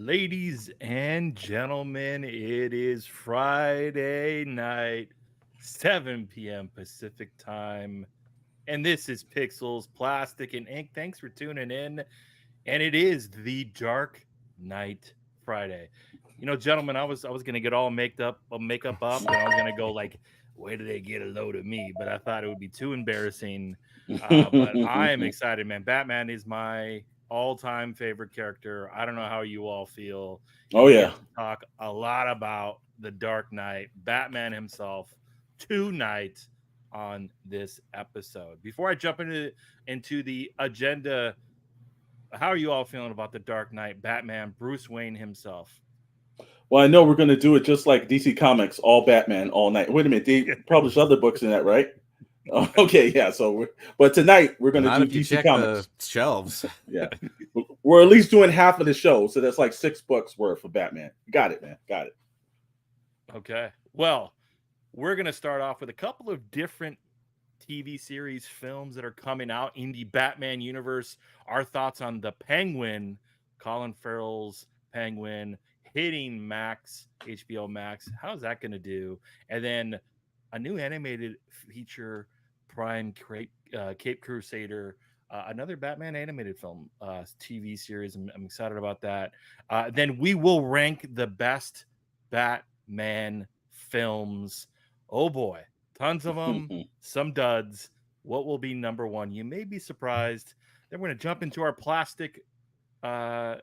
Ladies and gentlemen, it is Friday night, 7 p.m. Pacific time, and this is Pixels, Plastic, and Ink. Thanks for tuning in, and it is the Dark Knight Friday. Gentlemen, I was gonna get all makeup up, and I was gonna go like, where do they get a load of me? But I thought it would be too embarrassing. But I am excited, man. Batman is my all-time favorite character. I don't know how you all feel, and Oh we get yeah. to talk a lot about the Dark Knight, Batman himself, tonight on this episode. Before I jump into the agenda, how are you all feeling about the Dark Knight, Batman, Bruce Wayne himself? Well, I know we're going to do it just like DC Comics, all Batman, all night. Wait a minute, they publish other books in that, right? Okay, yeah. But tonight we're going to Not do if you DC check the Comics. shelves. Yeah, we're at least doing half of the show, so that's like 6 books worth for Batman. Got it, man. Got it. Okay. Well, we're going to start off with a couple of different TV series, films that are coming out in the Batman universe. Our thoughts on the Penguin, Colin Farrell's Penguin, hitting Max, HBO Max. How's that going to do? And then a new animated feature, Prime Caped Crusader, another Batman animated film, TV series. I'm excited about that. Then we will rank the best Batman films. Oh boy, tons of them, some duds. What will be number one? You may be surprised. Then we're going to jump into our plastic uh,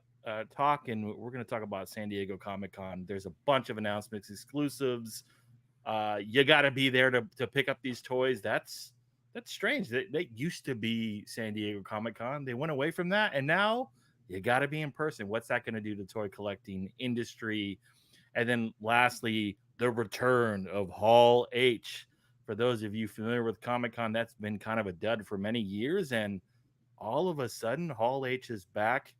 talk, and we're going to talk about San Diego Comic Con. There's a bunch of announcements, exclusives. You got to be there to pick up these toys. That's strange. They used to be San Diego Comic Con. They went away from that, and now you got to be in person. What's that going to do to toy collecting industry? And then lastly, the return of Hall H. For those of you familiar with Comic Con, that's been kind of a dud for many years. And all of a sudden, Hall H is back.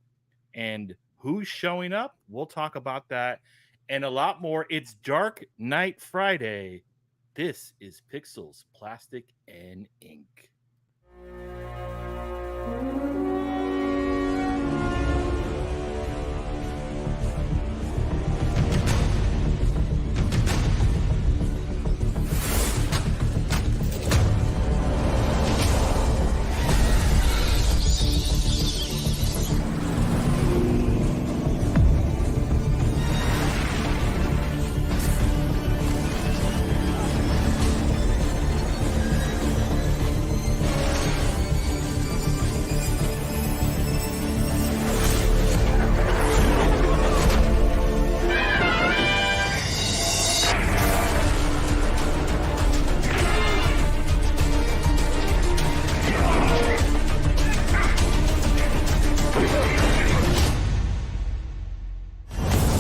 And who's showing up? We'll talk about that and a lot more. It's Dark Knight Friday. This is Pixels, Plastic, and Ink.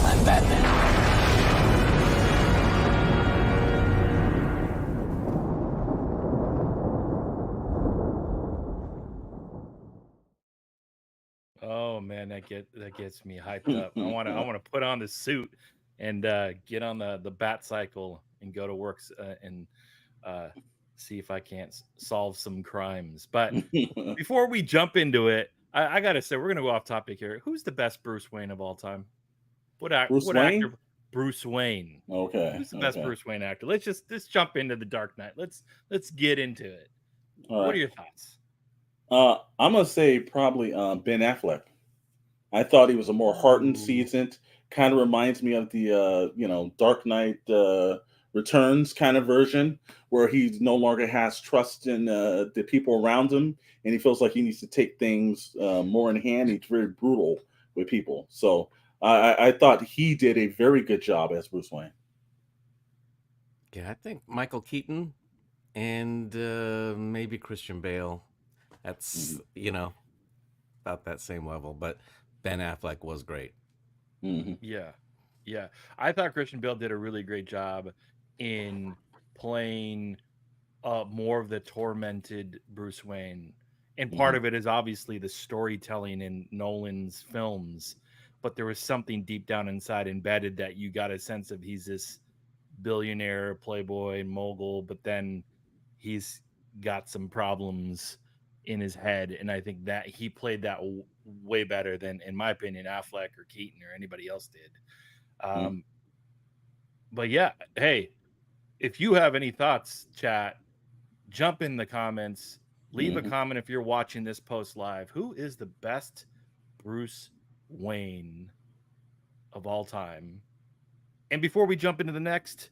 I'm Batman. Oh man, that gets me hyped up. I want to put on the suit and get on the bat cycle and go to work and uh, see if I can't solve some crimes. But before we jump into it, I gotta say we're gonna go off topic here. Who's the best Bruce Wayne of all time? Bruce What Wayne. actor? Bruce Wayne. Okay. Who's the best Okay. Bruce Wayne actor? Let's jump into the Dark Knight. Let's get into it. All What right. are your thoughts? I'm gonna say probably Ben Affleck. I thought he was a more hardened, Ooh. seasoned. Kind of reminds me of the Dark Knight Returns kind of version, where he no longer has trust in the people around him, and he feels like he needs to take things more in hand. He's very brutal with people. So I thought he did a very good job as Bruce Wayne. Yeah, I think Michael Keaton and maybe Christian Bale. That's, Hmm. about that same level. But Ben Affleck was great. Hmm. Yeah. Yeah. I thought Christian Bale did a really great job in playing more of the tormented Bruce Wayne. And part Hmm. of it is obviously the storytelling in Nolan's films, but there was something deep down inside embedded that you got a sense of he's this billionaire, playboy, mogul, but then he's got some problems in his head. And I think that he played that way better than, in my opinion, Affleck or Keaton or anybody else did. Mm. But yeah, hey, if you have any thoughts, chat, jump in the comments. Leave a Mhm. comment if you're watching this post live. Who is the best Bruce Wayne of all time? And before we jump into the next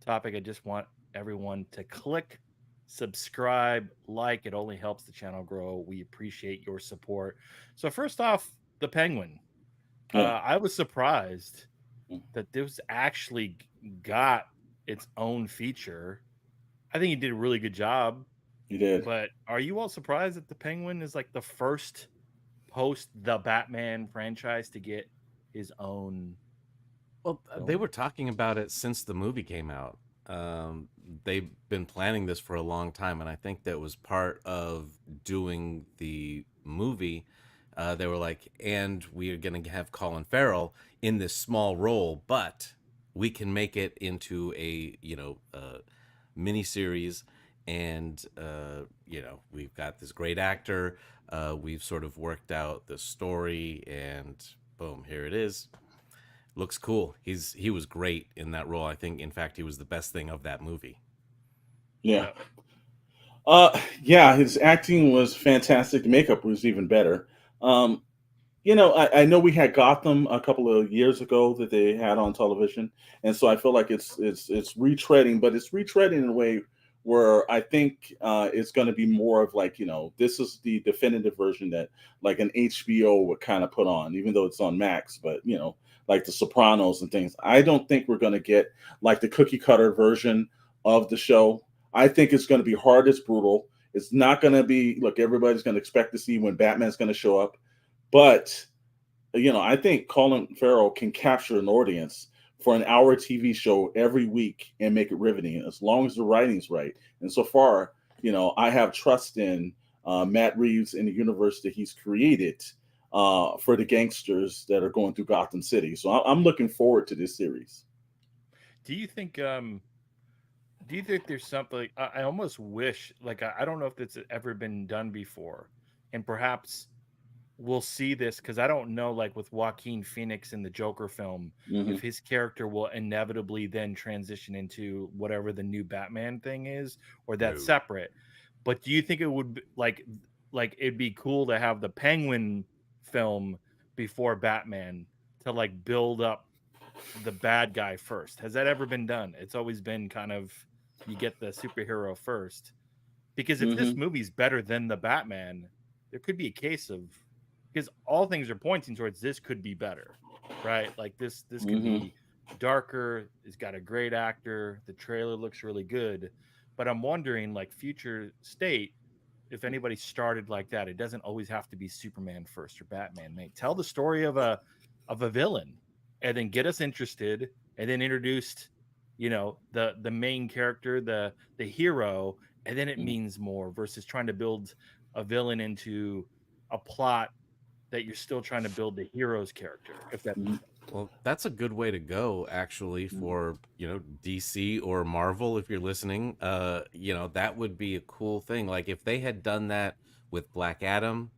topic, I just want everyone to click subscribe, like. It only helps the channel grow. We appreciate your support. So first off, the Penguin. Yeah. I was surprised Mm. that this actually got its own feature. I think he did a really good job. You did. But are you all surprised that the Penguin is like the first post the Batman franchise to get his own Well, they film? were talking about it since the movie came out. Um, they've been planning this for a long time, and I think that was part of doing the movie. They were like, and we are going to have Colin Farrell in this small role, but we can make it into a miniseries, and we've got this great actor. We've sort of worked out the story, and boom, here it is. Looks cool. He was great in that role. I think, in fact, he was the best thing of that movie. Yeah. Yep. Yeah, his acting was fantastic. The makeup was even better. Um, I know we had Gotham a couple of years ago that they had on television, and so I feel like it's retreading, but it's retreading in a way where I think it's going to be more of like, this is the definitive version that like an HBO would kind of put on, even though it's on Max, but like The Sopranos and things. I don't think we're going to get like the cookie cutter version of the show. I think it's going to be hard as brutal. It's not going to be, look, everybody's going to expect to see when Batman's going to show up. But I think Colin Farrell can capture an audience for an hour TV show every week and make it riveting as long as the writing's right. And so far, I have trust in Matt Reeves and the universe that he's created for the gangsters that are going through Gotham City. So I'm looking forward to this series. Do you think there's something I almost wish, like, I don't know if it's ever been done before, and perhaps we'll see this because I don't know, like with Joaquin Phoenix in the Joker film, Hmm. if his character will inevitably then transition into whatever the new Batman thing is, or that's No. separate. But do you think it would like it'd be cool to have the Penguin film before Batman to like build up the bad guy first? Has that ever been done? It's always been kind of, you get the superhero first. Because if this Hmm. movie's better than the Batman, there could be a case of, because all things are pointing towards this could be better, right? Like this could Hmm. be darker. It's got a great actor. The trailer looks really good, but I'm wondering, like, future state, if anybody started like that. It doesn't always have to be Superman first or Batman. Mate, tell the story of a villain, and then get us interested, and then introduced, the main character, the hero, and then it means more versus trying to build a villain into a plot that you're still trying to build the hero's character, if that makes sense. Well, that's a good way to go, actually, for DC or Marvel. If you're listening, that would be a cool thing. Like if they had done that with Black Adam,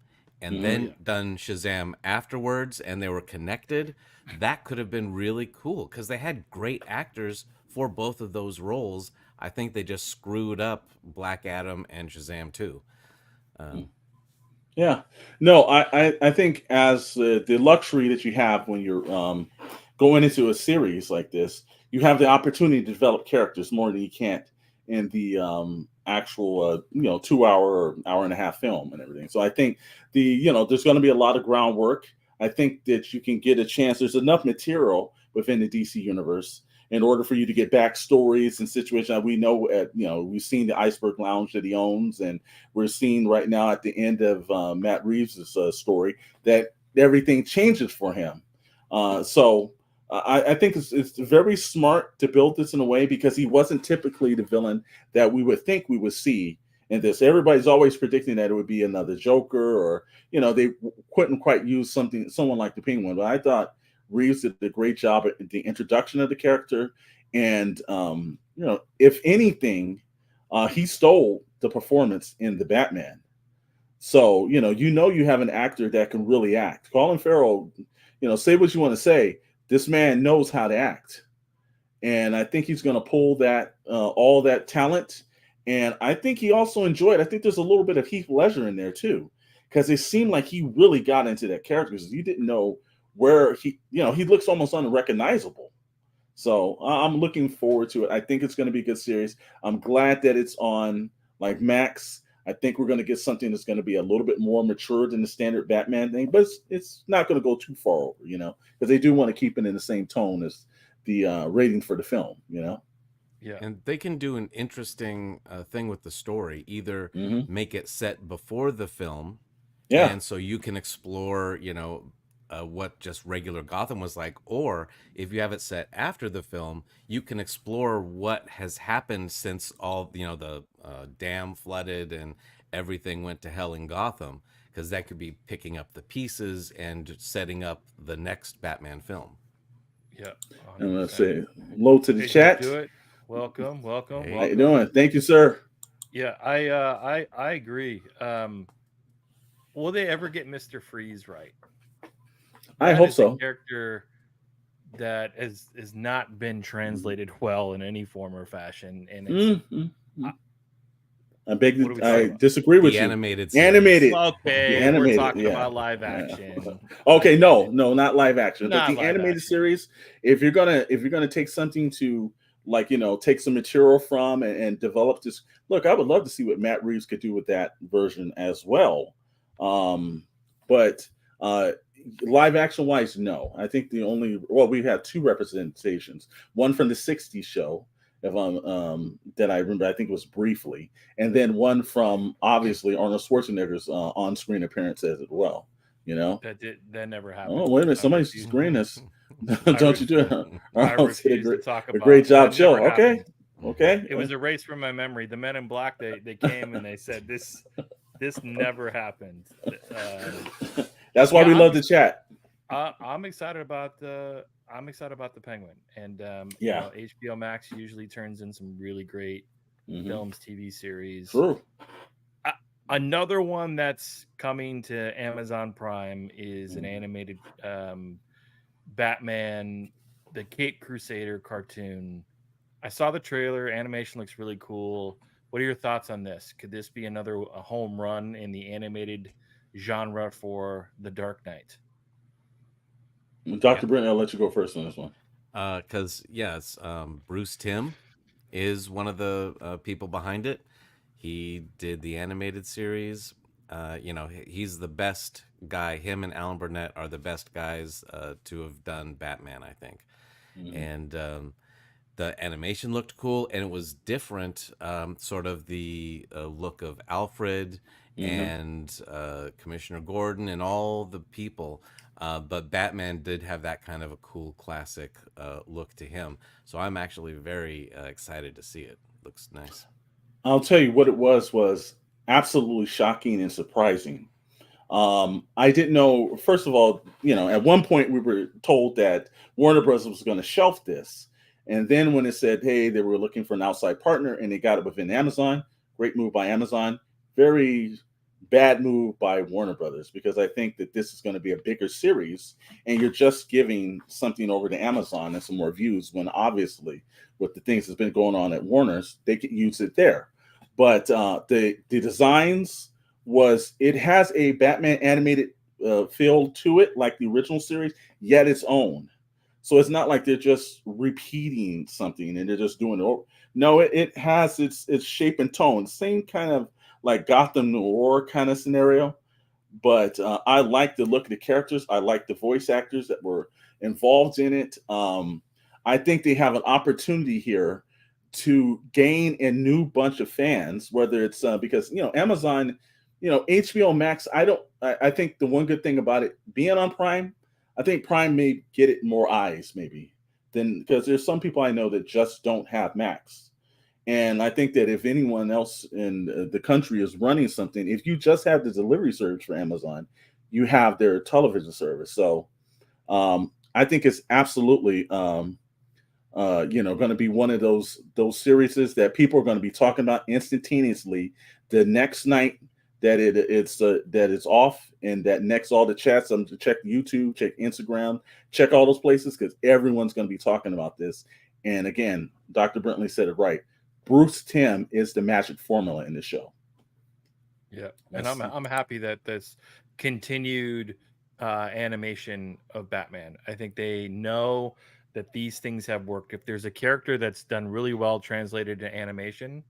and Oh Hmm. yeah. then done Shazam afterwards, and they were connected, that could have been really cool because they had great actors for both of those roles. I think they just screwed up Black Adam and Shazam too. Um, Yeah. No, I think as the luxury that you have when you're going into a series like this, you have the opportunity to develop characters more than you can't in the actual 2 hour or hour and a half film and everything. So I think there's going to be a lot of groundwork. I think that you can get a chance. There's enough material within the DC universe in order for you to get backstories and situations that we know. We've seen the Iceberg Lounge that he owns, and we're seeing right now at the end of Matt Reeves' story that everything changes for him. So I think it's very smart to build this in a way because he wasn't typically the villain that we would think we would see in this. Everybody's always predicting that it would be another Joker, or they couldn't quite use someone like the Penguin. But I thought Reeves did a great job at the introduction of the character, and if anything, he stole the performance in the Batman. So, you have an actor that can really act. Colin Farrell, say what you want to say. This man knows how to act. And I think he's going to pull that all that talent. And I think he also enjoyed. I think there's a little bit of Heath Ledger in there too, because it seemed like he really got into that character. Because you didn't know where he looks almost unrecognizable. So I'm looking forward to it. I think it's going to be a good series. I'm glad that it's on like Max. I think we're going to get something that's going to be a little bit more mature than the standard Batman thing, but it's not going to go too far over, because they do want to keep it in the same tone as the rating for the film, Yeah. And they can do an interesting thing with the story. Either Mhm. make it set before the film, Yeah. and so you can explore, what just regular Gotham was like, or if you have it set after the film, you can explore what has happened since all, the dam flooded and everything went to hell in Gotham, because that could be picking up the pieces and setting up the next Batman film. Yeah. And let's 100%. say hello to the Hey, chat. do it. Welcome, welcome, Hey. How you welcome. doing? Thank you, sir. Yeah, I agree. Will they ever get Mr. Freeze right? I That hope is a so. character that has not been translated well in any form or fashion, and it's Mhm. I- I beg what are we to, talking I about? disagree with The you. animated series. Animated. The Okay, we're animated, talking yeah. about live Yeah. action. Okay, I get no, it. not live action, but Not the live animated action. series. If you're gonna take something to like take some material from and develop this, look, I would love to see what Matt Reeves could do with that version as well. But live action wise, no. I think we have two representations. One from the '60s show, if that I remember, I think it was briefly, and then one from obviously Arnold Schwarzenegger's on-screen appearances as well. That never Oh, happened. wait a minute, I somebody's refuse. screening us. I Don't you re- do it? I Arnold did refuse to talk a great about job that. Never show. Okay, happened. okay. It was erased from my memory. The Men in Black, they came and they said this never happened. That's why Yeah, we love the chat. I'm excited about the Penguin, and Yeah. HBO Max usually turns in some really great Mhm. films, TV series. True. Another one that's coming to Amazon Prime is an animated Batman, the Caped Crusader cartoon. I saw the trailer. Animation looks really cool. What are your thoughts on this? Could this be another a home run in the animated genre for The Dark Knight? Dr. Brent, I'll let you go first on this one. Because yes, Bruce Timm is one of the people behind it. He did the animated series. He's the best guy. Him and Alan Burnett are the best guys to have done Batman, I think. Mhm. And the animation looked cool, and it was different, sort of the look of Alfred and Commissioner Gordon and all the people. But Batman did have that kind of a cool classic look to him. So I'm actually very excited to see it. Looks nice. I'll tell you what it was absolutely shocking and surprising. I didn't know. First of all, at one point we were told that Warner Bros. Was going to shelf this, and then when it said, "Hey, they were looking for an outside partner," and they got it within Amazon, great move by Amazon. Very bad move by Warner Brothers, because I think that this is going to be a bigger series, and you're just giving something over to Amazon and some more views, when obviously with the things that's been going on at Warner's, they could use it there. But the designs it has a Batman animated feel to it, like the original series, yet its own. So it's not like they're just repeating something and they're just doing it. No, it has its shape and tone, same kind of like Gotham Noir kind of scenario. But I like the look of the characters. I like the voice actors that were involved in it. I think they have an opportunity here to gain a new bunch of fans, whether it's because Amazon, HBO Max. I think the one good thing about it being on Prime, I think Prime may get it more eyes maybe than, because there's some people I know that just don't have Max. And I think that if anyone else in the country is running something, if you just have the delivery service for Amazon, you have their television service. So I think it's absolutely going to be one of those series that people are going to be talking about instantaneously the next night that it's off, and that next all the chats, I'm to check YouTube, check Instagram, check all those places, because everyone's going to be talking about this. And again, Dr. Brentley said it right. Bruce Timm is the magic formula in the show. Yeah, and I'm happy that this continued animation of Batman. I think they know that these things have worked. If there's a character that's done really well translated to animation,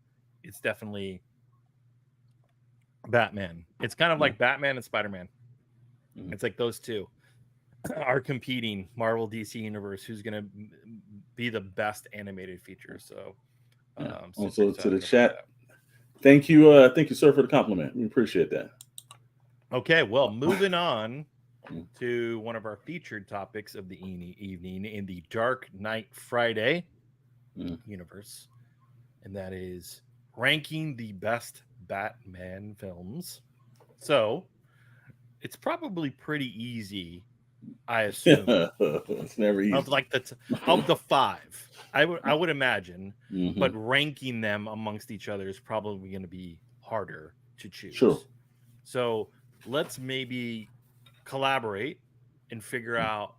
it's definitely Batman. It's kind of like Batman and Spider-Man. It's like those two are competing, Marvel DC universe, who's going to be the best animated feature. So also to the chat, thank you sir, for the compliment. We appreciate that. Okay, well, moving on to one of our featured topics of the evening in the Dark Knight Friday universe, and that is ranking the best Batman films. So it's probably pretty easy, I assume. It's never easy. Of like of the five, I would imagine, but ranking them amongst each other is probably going to be harder to choose. Sure. So let's maybe collaborate and figure out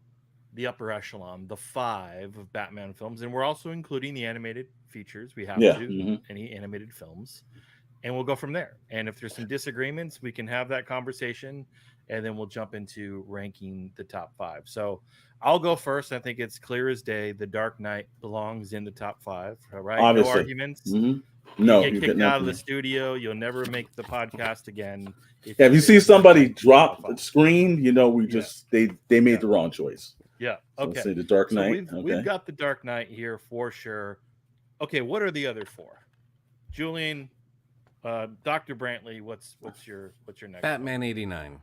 the upper echelon, the 5 of Batman films, and we're also including the animated features. We have to any animated films, and we'll go from there. And if there's some disagreements, we can have that conversation, and then we'll jump into ranking the top 5. So I'll go first. I think it's clear as day. The Dark Knight belongs in the top 5. Right? Obviously. No arguments. No, you get kicked out of the studio. You'll never make the podcast again. If you see somebody drop the screen, we just they made the wrong choice. Yeah. So Okay. say the Dark Knight. So we've got the Dark Knight here for sure. Okay. What are the other 4? Julian, Dr. Brantley, what's your next? Batman 89.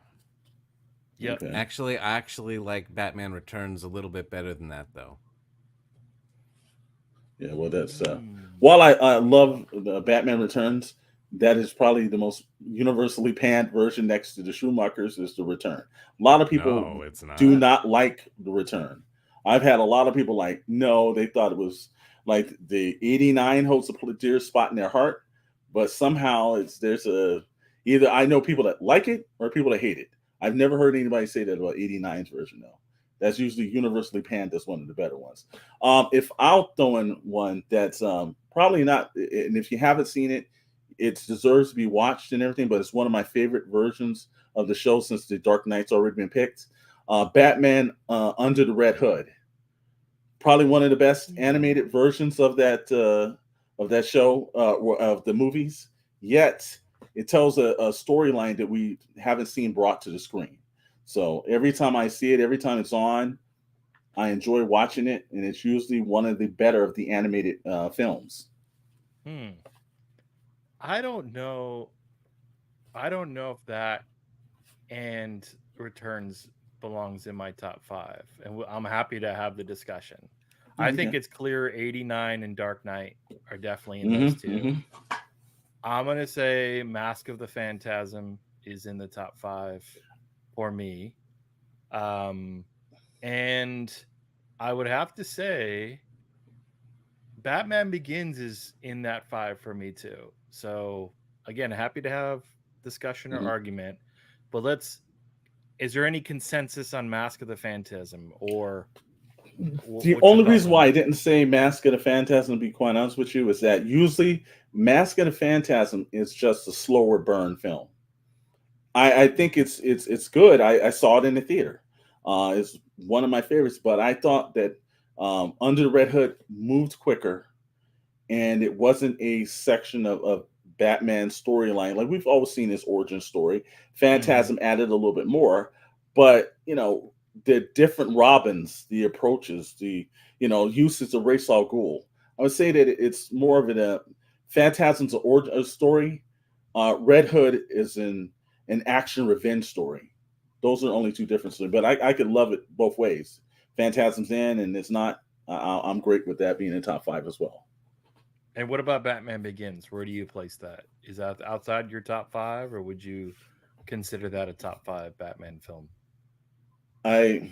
Yep. Okay. I actually like Batman Returns a little bit better than that, though. Yeah, well, that's while I love the Batman Returns, that is probably the most universally panned version next to the Schumachers is the Return. A lot of people do not like the Return. I've had a lot of people they thought it was like the 89 holds a dear spot in their heart, but somehow there's either I know people that like it or people that hate it. I've never heard anybody say that about 89's version though. That's usually universally panned as one of the better ones. If I'll throw in one that's probably not, and if you haven't seen it, it deserves to be watched and everything, but it's one of my favorite versions of the show since the Dark Knight's already been picked. Batman Under the Red Hood. Probably one of the best animated versions of that show, of the movies. Yet it tells a storyline that we haven't seen brought to the screen. So every time I see it, every time it's on, I enjoy watching it, and it's usually one of the better of the animated films. I don't know if that and Returns belongs in my top 5, and I'm happy to have the discussion. I think it's clear 89 and Dark Knight are definitely in those two. I'm gonna say Mask of the Phantasm is in the top 5 for me, and I would have to say Batman Begins is in that 5 for me too. So again, happy to have discussion or argument, but is there any consensus on Mask of the Phantasm or the only reason why I didn't say Mask of the Phantasm, to be quite honest with you, is that usually Mask of the Phantasm is just a slower burn film. I think it's good. I saw it in the theater. It's one of my favorites, but I thought that Under the Red Hood moved quicker, and it wasn't a section of Batman's storyline. Like we've always seen his origin story. Phantasm added a little bit more, but the different Robins, the approaches, the uses of Ra's al Ghul. I would say that it's more of a Phantasm's origin story. Red Hood is an action revenge story. Those are the only two differences. But I could love it both ways. Phantasm's in, and it's not. I'm great with that being in top 5 as well. And what about Batman Begins? Where do you place that? Is that outside your top 5, or would you consider that a top 5 Batman film? I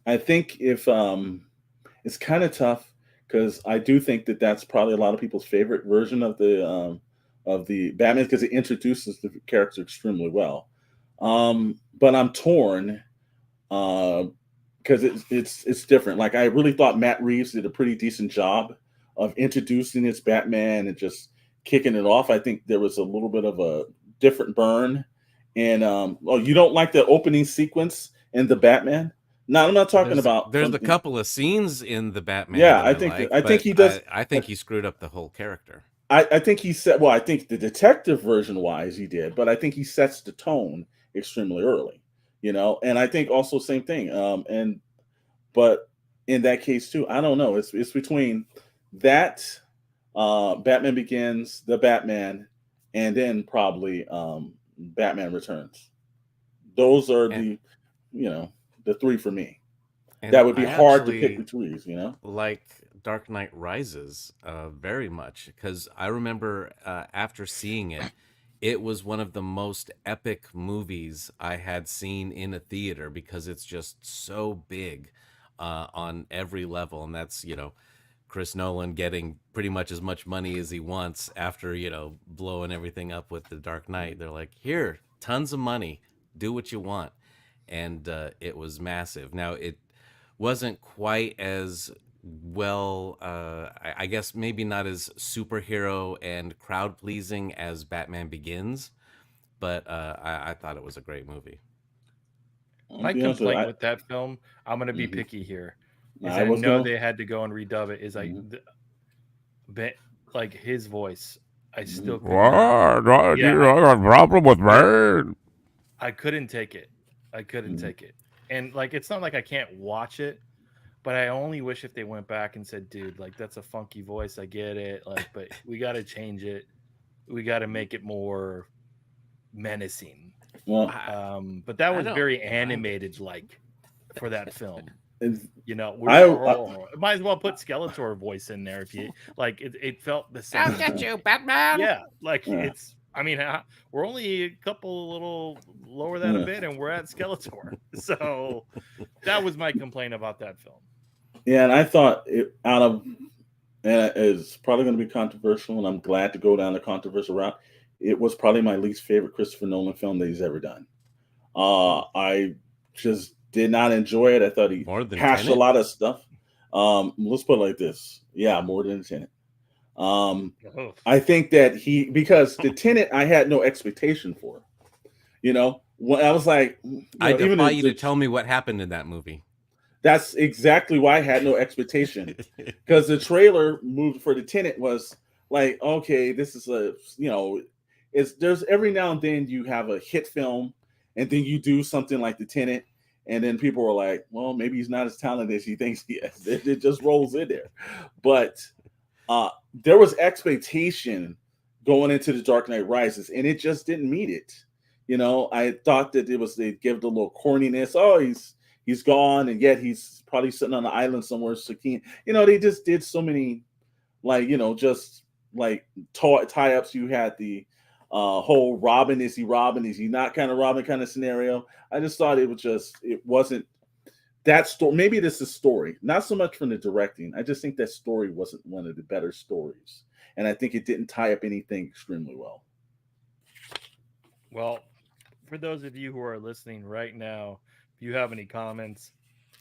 think if it's kind of tough because I do think that that's probably a lot of people's favorite version of the of the Batman because it introduces the character extremely well. But I'm torn because it's different. Like I really thought Matt Reeves did a pretty decent job of introducing his Batman and just kicking it off. I think there was a little bit of a different burn. And you don't like the opening sequence in the Batman? No, I'm not talking about There's a something. couple of scenes in the Batman Yeah, that I I think like, I think but he does. I think he screwed up the whole character. I think he said. Well, I think the detective version wise he did, but I think he sets the tone extremely early. And I think also same thing. But in that case too, I don't know. It's between that Batman Begins, the Batman, and then probably Batman Returns. Those are And the three for me. and That would be I hard to pick actually between. like Dark Knight Rises very much because I remember after seeing it, it was one of the most epic movies I had seen in a theater because it's just so big on every level, and that's Chris Nolan getting pretty much money as he wants after blowing everything up with the Dark Knight. They're like, here, tons of money, do what you want, and it was massive. Now it wasn't quite as well, I guess maybe not as superhero and crowd pleasing as Batman Begins, but I thought it was a great movie. I'll My be honest with you. complaint with that film, I'm gonna be Mhm. picky here, is I I was know going. they had to go and redub it. Is Mhm, like his voice, I mhm, still could not. What? Yeah, You have a problem with me? I couldn't take it. I couldn't mhm. take it. And like, it's not like I can't watch it, but I only wish if they went back and said, dude, like that's a funky voice. I get it. Like, but we got to change it. We got to make it more menacing. Well, I, But that I was don't very mind it. animated, like for that film. it's- We're I might as well put Skeletor voice in there if you like. It felt the I'll same. get you, Batman. Yeah, like yeah, it's. I mean, we're only a couple little lower that a yeah. bit, and we're at Skeletor. So that was my complaint about that film. Yeah, and I thought and it's probably going to be controversial, and I'm glad to go down the controversial route. It was probably my least favorite Christopher Nolan film that he's ever done. I just did not enjoy it. I thought he More than hashed a Tenet? lot of stuff. Let's put it like this. Yeah, more than Tenet. Oh. I think that because the Tenet I had no expectation for. When I was like, I even defy you to tell me what happened in that movie. that's exactly why I had no expectation. Because the trailer moved for the Tenet was like, okay, this is there's every now and then you have a hit film, and then you do something like the Tenet, and then people are like, well, maybe he's not as talented as he thinks he is. It just rolls in there. But there was expectation going into the Dark Knight Rises, and it just didn't meet it. I thought that they give it a little corniness. Oh, he's gone, and yet he's probably sitting on an island somewhere. Sakine, they just did so many, just like tie ups. You had the whole Robin, is he Robin? Is he not kind of Robin kind of scenario? I just thought it wasn't that story. Maybe this is story, not so much from the directing. I just think that story wasn't one of the better stories, and I think it didn't tie up anything extremely well. Well, for those of you who are listening right now, if you have any comments,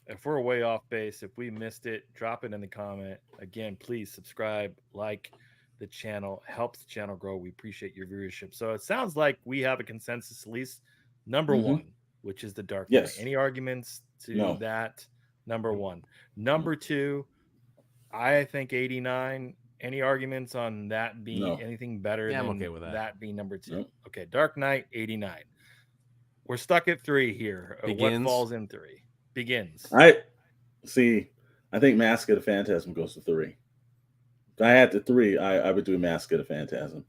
if we're way off base, if we missed it, drop it in the comment. Again, please subscribe, like the channel, helps the channel grow. We appreciate your viewership. So it sounds like we have a consensus, at least number Mm-hmm. one, which is the Dark Knight. Yes. Any arguments to No. that? Number one. Number two, I think 89. Any arguments on that being No. anything better Yeah, I'm than okay with that. that being number two? Nope. Okay, Dark Knight 89. We're stuck at 3 here. What Begins. falls in 3? Begins. I think Mask of the Phantasm goes to 3. If I had the 3, I would do Mask of the Phantasm.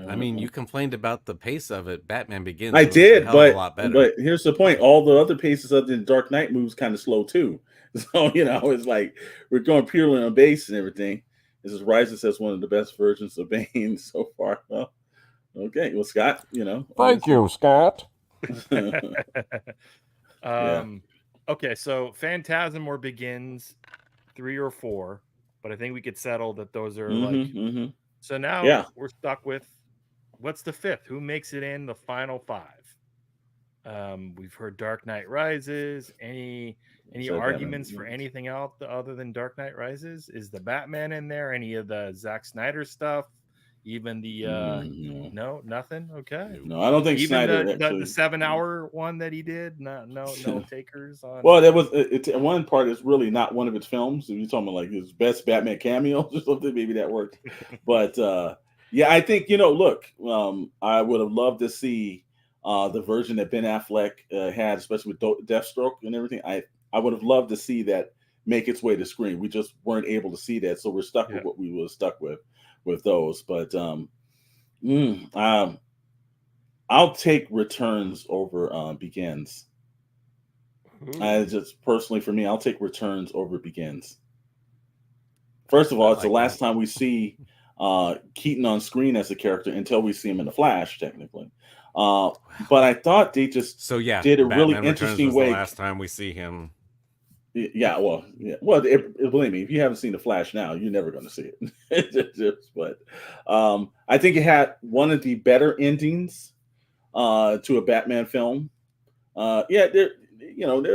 I mean, you complained about the pace of it. Batman Begins. I was did, a hell of a lot better. but here's the point: all the other paces of the Dark Knight moves kind of slow too. So it's like we're going purely on base and everything. This is Rises as one of the best versions of Bane so far. Well, okay, well, Scott, Thank you, Scott. Yeah. Okay, so Phantasm Begins 3 or 4, but I think we could settle that those are like So now Yeah. we're stuck with what's the fifth? Who makes it in the final five? We've heard Dark Knight Rises. Any So Batman arguments for Begins. anything else other than Dark Knight Rises? Is the Batman in there? Any of the Zack Snyder stuff? Even the No. no, nothing. Okay. No, I don't think Even Snyder the actually. 7-hour one that he did. No takers on. Well, that was it's one part is really not one of its films. If you're talking about like his best Batman cameos or something, maybe that worked. But yeah, I think look, I would have loved to see the version that Ben Affleck had, especially with Deathstroke and everything. I would have loved to see that make its way to screen. We just weren't able to see that, so we're stuck Yeah. with what we were stuck with those. But I'll take Returns over Begins. Ooh. Just personally for me, I'll take Returns over Begins. First of all, it's the last time we see Keaton on screen as a character until we see him in the Flash, technically. But I thought they just did a really interesting was way. The last time we see him. Yeah, well, believe me, if you haven't seen the Flash now, you're never going to see it. But I think it had one of the better endings to a Batman film. There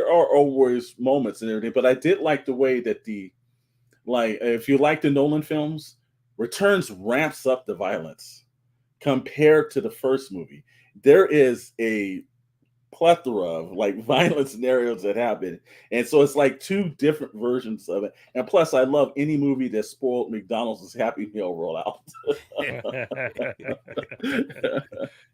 are always moments and everything, but I did like the way that if you like the Nolan films, Returns ramps up the violence compared to the first movie. There is a plethora of violent scenarios that happen, and so it's like two different versions of it. And plus, I love any movie that spoiled McDonald's Happy Meal rollout.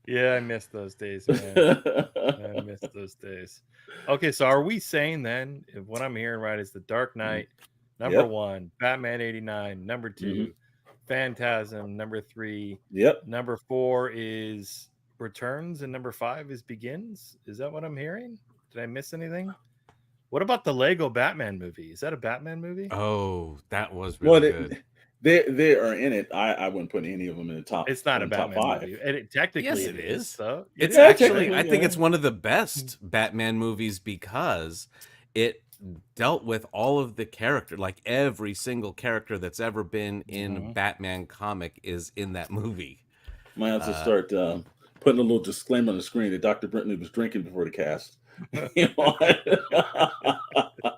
Yeah, I miss those days, man. I miss those days. Okay, so are we saying then, if what I'm hearing right is the Dark Knight, number 1, Batman 89, number 2, Phantasm, number 3, number 4 is Returns, and number 5 is Begins? Is that what I'm hearing? Did I miss anything? What about the Lego Batman movie? Is that a Batman movie? Oh, that was really good. They are in it. I wouldn't put any of them in the top. It's not a Batman top 5. movie. And technically, yes, it is. So it's actually, I think it's one of the best Batman movies because it dealt with all of the character, like every single character that's ever been in a Batman comic is in that movie. Might have to start putting a little disclaimer on the screen that Dr. Britney was drinking before the cast.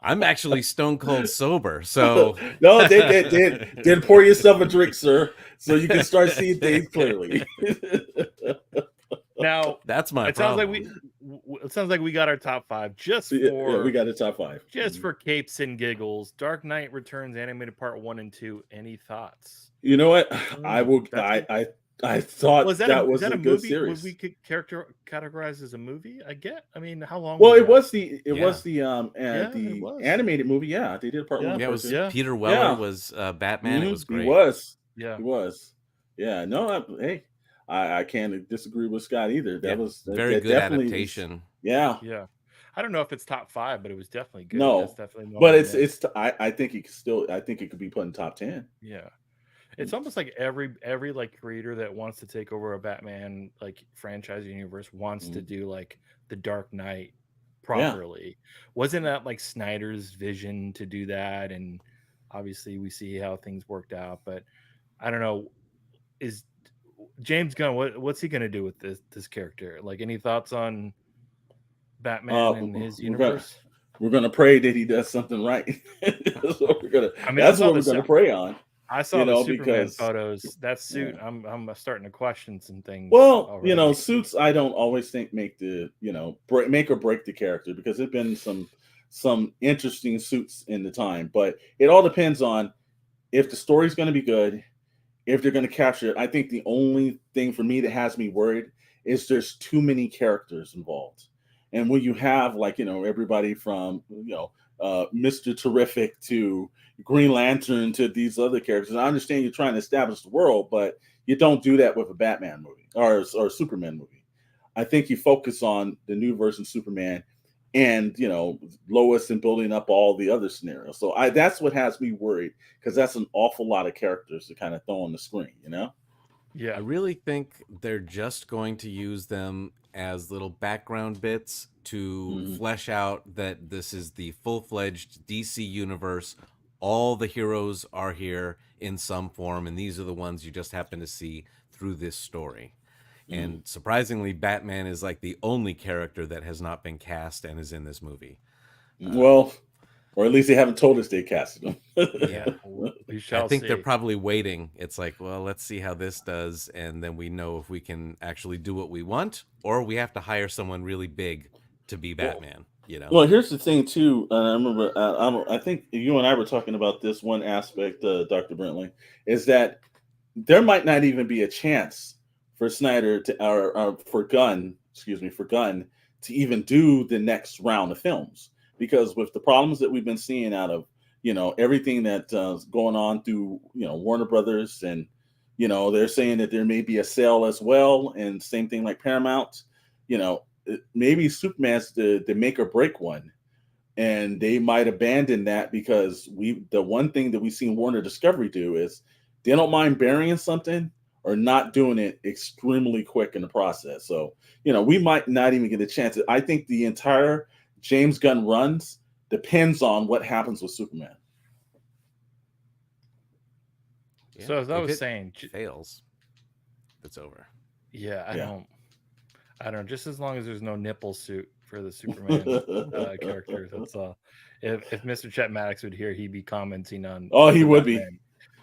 I'm actually stone cold sober, so no, then pour yourself a drink, sir, so you can start seeing things clearly. Now that's my problem. It sounds like we got our top 5 just for we got a top 5 just for capes and giggles. Dark Knight Returns animated part 1 and 2. Any thoughts? You know what? I thought was that was a good movie? series. Was we could categorize as a movie? I mean, how long? Well, was the animated movie. Yeah, they did part 1. Yeah, it was Peter Weller was Batman. It was great. He was. Yeah, he was. Yeah. No, I can't disagree with Scott either. That was very good adaptation. Yeah. I don't know if it's top 5, but it was definitely good. No, that's definitely. But I think it could be put in top 10. Yeah. It's almost like every creator that wants to take over a Batman franchise universe wants to do the Dark Knight properly. Wasn't that Snyder's vision to do that? And obviously we see how things worked out, but I don't know. Is James Gunn, what's he gonna do with this character? Any thoughts on Batman and his universe? We're gonna pray that he does something right. That's what we're gonna pray on. I saw the Superman photos. That suit, I'm starting to question some things. Well, already. Suits I don't always think make the make or break the character, because there've been some interesting suits in the time, but it all depends on if the story's going to be good, if they're going to capture it. I think the only thing for me that has me worried is there's too many characters involved, and when you have everybody from Mr. Terrific to Green Lantern to these other characters. I understand you're trying to establish the world, but you don't do that with a Batman movie or a Superman movie. I think you focus on the new version of Superman and Lois and building up all the other scenarios. So that's what has me worried, because that's an awful lot of characters to kind of throw on the screen. Yeah, I really think they're just going to use them as little background bits to flesh out that this is the full-fledged DC universe. all the heroes are here in some form, and these are the ones you just happen to see through this story. And surprisingly, Batman is like the only character that has not been cast and is in this movie. Well, or at least they haven't told us they casted him. Yeah. We I shall think see. they're probably waiting. It's like, well, let's see how this does, and then we know if we can actually do what we want, or we have to hire someone really big to be Batman. You know. Well, here's the thing too. And I remember, I think you and I were talking about this one aspect, Dr. Brentley, is that there might not even be a chance for Snyder to, or for Gunn to even do the next round of films, because with the problems that we've been seeing out of everything that's going on through Warner Brothers, and they're saying that there may be a sale as well, and same thing like Paramount. Maybe Superman's the make or break one, and they might abandon that, because the one thing that we've seen Warner Discovery do is they don't mind burying something or not doing it extremely quick in the process. So we might not even get a chance. I think the entire James Gunn runs depends on what happens with Superman. Yeah, So as I if was it saying, fails, it's over. yeah, I Yeah. don't know. Just as long as there's no nipple suit for the Superman character, that's all. If Mr. Chet Maddox would hear, he'd be commenting on. Oh, he the would be.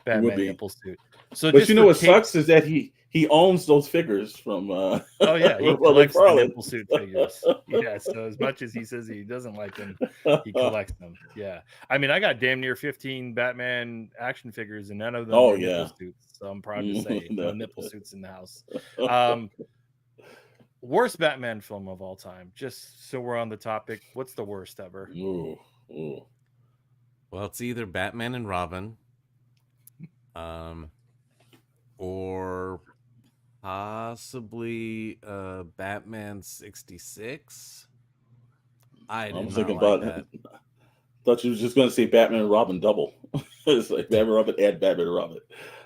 Batman He would be. nipple suit. So, But just what with sucks is that he owns those figures from. Oh yeah, he from collects the McFarlane. nipple suit figures. Yeah, so as much as he says he doesn't like them, he collects them. Yeah, I mean, I got damn near 15 Batman action figures, and none of them Oh, were yeah. nipple suits. So I'm proud to say no No. nipple suits in the house. Worst Batman film of all time. Just so we're on the topic, what's the worst ever? Ooh. Well, it's either Batman and Robin, or possibly Batman 66. I I did was not thinking like about that. Thought you were just going to say Batman and Robin double. It's like Batman, Robin, and Batman and Robin.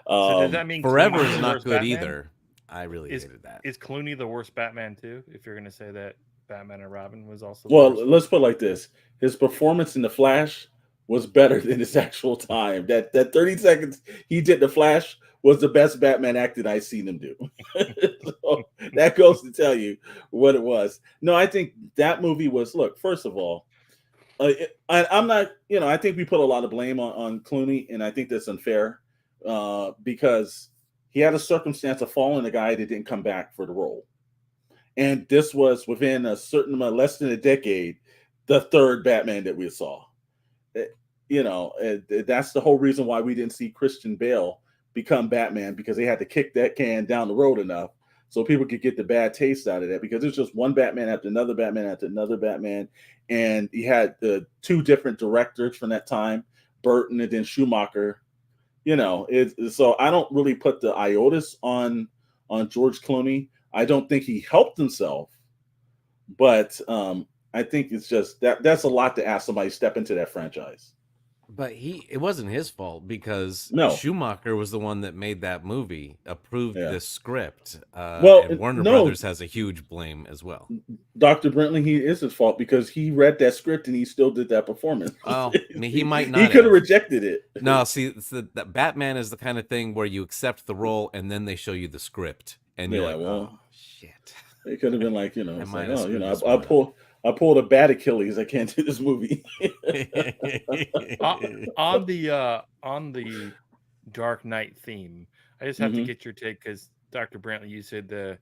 So does that mean Forever Clooney's is the not worst good Batman? either. I really hated that. Is Clooney the worst Batman too? If you're going to say that Batman and Robin was also the Well, worst? let's put it like this: his performance in The Flash was better than his actual time. That 30 seconds he did The Flash was the best Batman acting I've seen him do. So that goes to tell you what it was. No, I think that movie was. Look, first of all, I'm not. I think we put a lot of blame on Clooney, and I think that's unfair, because he had a circumstance of following a guy that didn't come back for the role. And this was within a certain amount, less than a decade, the third Batman that we saw. That's the whole reason why we didn't see Christian Bale become Batman, because they had to kick that can down the road enough so people could get the bad taste out of that, because it's just one Batman after another Batman after another Batman. And he had the two different directors from that time, Burton and then Schumacher. So I don't really put the iotas on George Clooney. I don't think he helped himself, but I think it's just that's a lot to ask somebody to step into that franchise. But it wasn't his fault, because No. Schumacher was the one that made that movie, approved Yeah. this script. And Warner Brothers has a huge blame as well. Dr. Brentley, he is his fault, because he read that script and he still did that performance. Well, I mean, he might not. He could have rejected it. No, see, that Batman is the kind of thing where you accept the role and then they show you the script, and you're like, oh shit. It could have been like, I pulled a bad Achilles. I can't do this movie. on the Dark Knight theme, I just have to get your take, because Dr. Brantley, you said the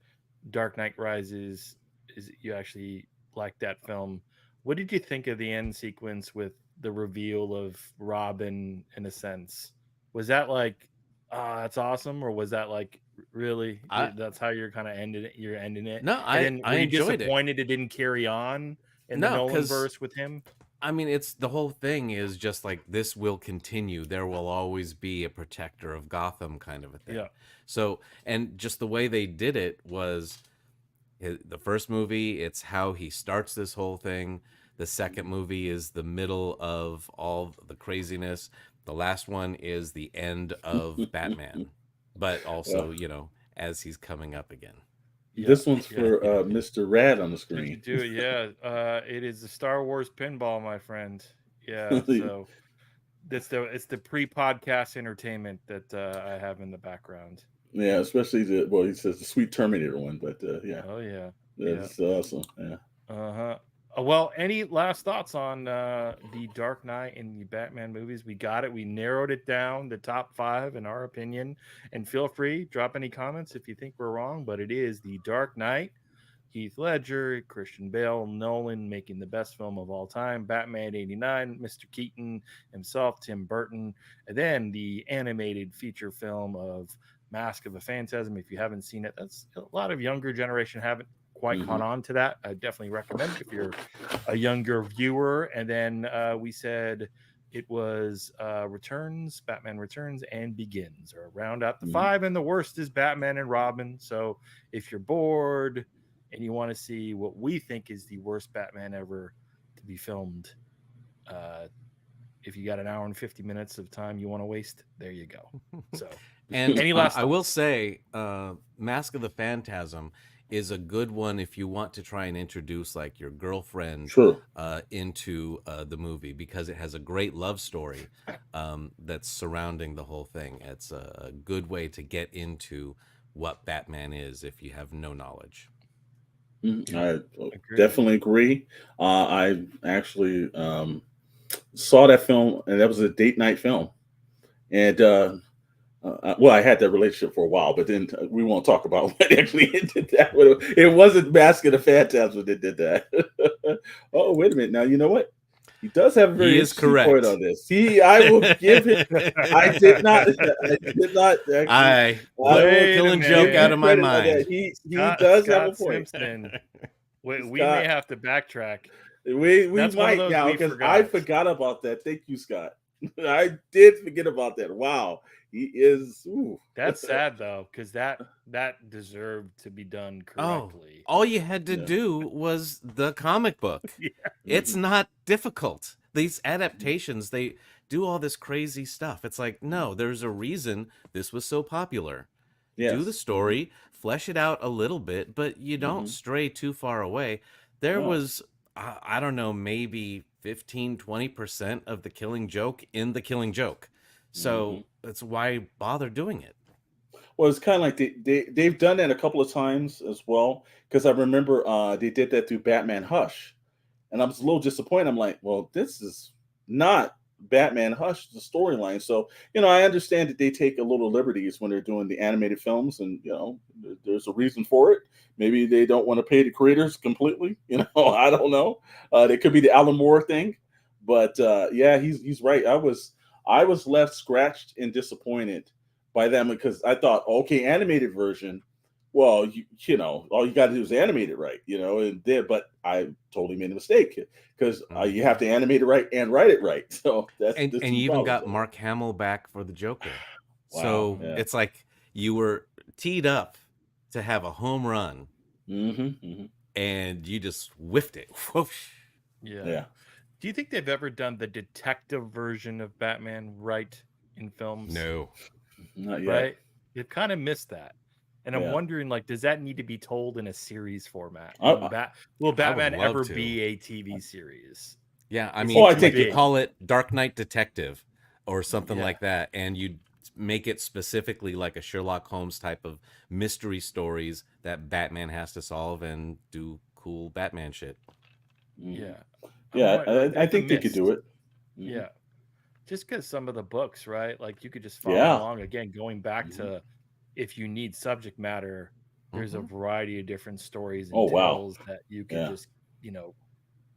Dark Knight Rises is you actually liked that film. What did you think of the end sequence with the reveal of Robin? In a sense, was that like, that's awesome, or was that like, really that's how you're kind of ending it? You're ending it. No, I enjoyed disappointed it didn't carry on in the Nolan verse with him. I mean, it's the whole thing is just like, this will continue. There will always be a protector of Gotham, kind of a thing. Yeah. So, and just the way they did it was, the first movie, it's how he starts this whole thing. The second movie is the middle of all the craziness. The last one is the end of Batman, but also, as he's coming up again. Yeah. This one's for Mr. Rad on the screen. Do it, yeah. It is the Star Wars pinball, my friend. Yeah. So it's the pre-podcast entertainment that I have in the background. Yeah, especially he says the Sweet Terminator one, but yeah, Oh yeah, yeah. that's awesome. Yeah. Uh-huh. Well, any last thoughts on the Dark Knight and the Batman movies? We got it. We narrowed it down, the top 5 in our opinion. And feel free, drop any comments if you think we're wrong. But it is the Dark Knight, Heath Ledger, Christian Bale, Nolan making the best film of all time, Batman 89, Mr. Keaton himself, Tim Burton, and then the animated feature film of Mask of a Phantasm. If you haven't seen it, that's a lot of younger generation haven't quite caught on to that. I definitely recommend it if you're a younger viewer. And then we said it was Batman Returns, and Begins, or round out the 5. And the worst is Batman and Robin. So if you're bored and you want to see what we think is the worst Batman ever to be filmed, if you got an hour and 50 minutes of time you want to waste, there you go. So, and any last I will say, Mask of the Phantasm is a good one if you want to try and introduce like your girlfriend into the movie, because it has a great love story that's surrounding the whole thing. It's a good way to get into what Batman is if you have no knowledge. I definitely agree. I actually saw that film, and that was a date night film. And well, I had that relationship for a while, but then we won't talk about what actually did that. It wasn't Mask of the Phantasm that did that. Oh, wait a minute. Now, you know what? He does have a very interesting point on this. I will give it. I did not. I put a killing joke out of my mind. He does have a point. We may have to backtrack. We might now, because I forgot about that. Thank you, Scott. I did forget about that. Wow, he is. Ooh. That's sad though, because that deserved to be done correctly. All you had to do was the comic book. It's not difficult. These adaptations, they do all this crazy stuff. It's like, no, there's a reason this was so popular. Do the story, flesh it out a little bit, but you don't stray too far away. There was, I don't know, maybe 15-20% of the Killing Joke in the Killing Joke. So that's why bother doing it. Well, it's kind of like they've done that a couple of times as well, because I remember they did that through Batman Hush, and I was a little disappointed. I'm like, well, this is not Batman Hush, the storyline. So, I understand that they take a little liberties when they're doing the animated films, and there's a reason for it. Maybe they don't want to pay the creators completely. I don't know. It could be the Alan Moore thing, but yeah, he's right. I was left scratched and disappointed by them, because I thought, okay, animated version. Well, all you got to do is animate it right, and did, but I totally made a mistake, because you have to animate it right and write it right. So that's and you even got Mark Hamill back for the Joker. Wow, so it's like you were teed up to have a home run, and you just whiffed it. Whoosh. Yeah. Do you think they've ever done the detective version of Batman right in films? No, not yet. Right? They've kind of missed that. And I'm wondering, like, does that need to be told in a series format? Will Batman ever be a TV series? Yeah, I mean, I think you call it Dark Knight Detective or something like that, and you make it specifically like a Sherlock Holmes type of mystery stories that Batman has to solve and do cool Batman shit. Yeah. I think they could do it. Yeah. Just because some of the books, right? Like, you could just follow along. Again, going back to, if you need subject matter, there's a variety of different stories and tales that you can just,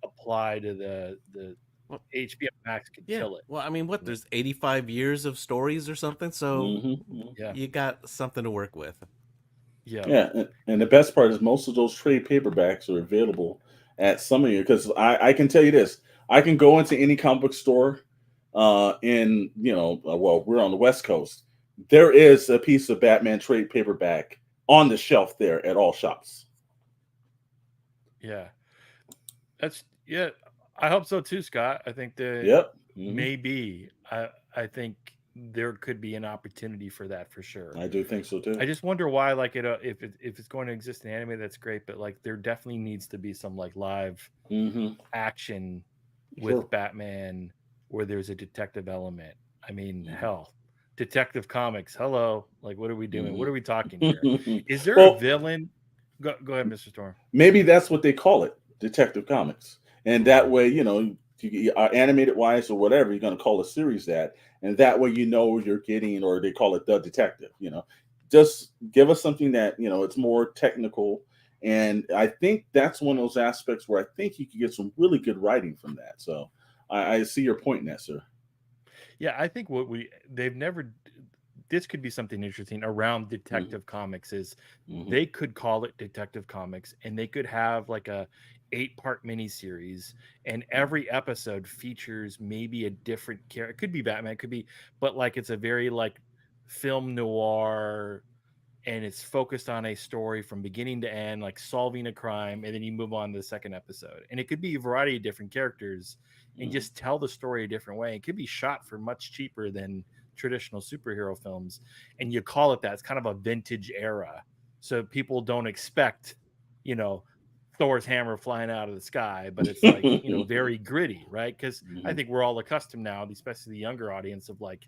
apply to the HBO Max could kill it. Well, I mean, there's 85 years of stories or something, so you got something to work with. Yeah, and the best part is most of those trade paperbacks are available at some of you, because I can tell you this: I can go into any comic book store, we're on the West Coast. There is a piece of Batman trade paperback on the shelf there at all shops. Yeah, I hope so too, Scott. I think that maybe I think there could be an opportunity for that for sure. I do think so too. I just wonder why, like, if it's going to exist in anime, that's great, but like there definitely needs to be some like live action with Batman where there's a detective element. I mean, hell, Detective Comics. Hello, like what are we doing? What are we talking here? Is there a Well, villain? Go ahead, Mr. Storm. maybe that's what they call it, Detective Comics, and that way, animated wise or whatever you're going to call a series that, and that way you're getting, or they call it the detective. Just give us something that it's more technical, and I think that's one of those aspects where I think you could get some really good writing from that. So I see your point in that, sir. Yeah, I think they've never. This could be something interesting around Detective Comics is Mm-hmm. they could call it Detective Comics and they could have like a 8-part miniseries and every episode features maybe a different character. It could be Batman, it could be, but like it's a very like film noir and it's focused on a story from beginning to end, like solving a crime, and then you move on to the second episode. And it could be a variety of different characters and just tell the story a different way. It could be shot for much cheaper than traditional superhero films, and you call it that. It's kind of a vintage era. So people don't expect, you know, Thor's hammer flying out of the sky, but it's like, very gritty, right? Because I think we're all accustomed now, especially the younger audience, of like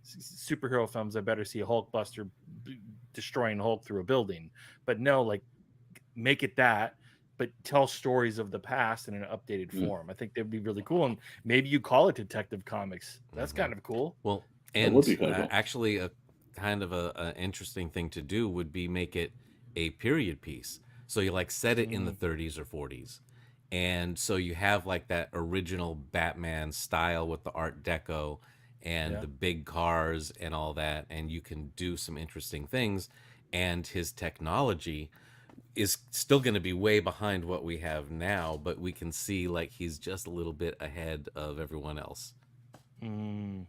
superhero films. I better see a Hulkbuster destroying Hulk through a building, but no, like make it that, but tell stories of the past in an updated form. I think that'd be really cool, and maybe you call it Detective Comics. That's kind of cool. Well, That and would be kind of cool. actually, a kind of a interesting thing to do would be make it a period piece. So you like set it in the 30s or 40s, and so you have like that original Batman style with the Art Deco and the big cars and all that, and you can do some interesting things. And his technology is still going to be way behind what we have now, but we can see like he's just a little bit ahead of everyone else. Mm.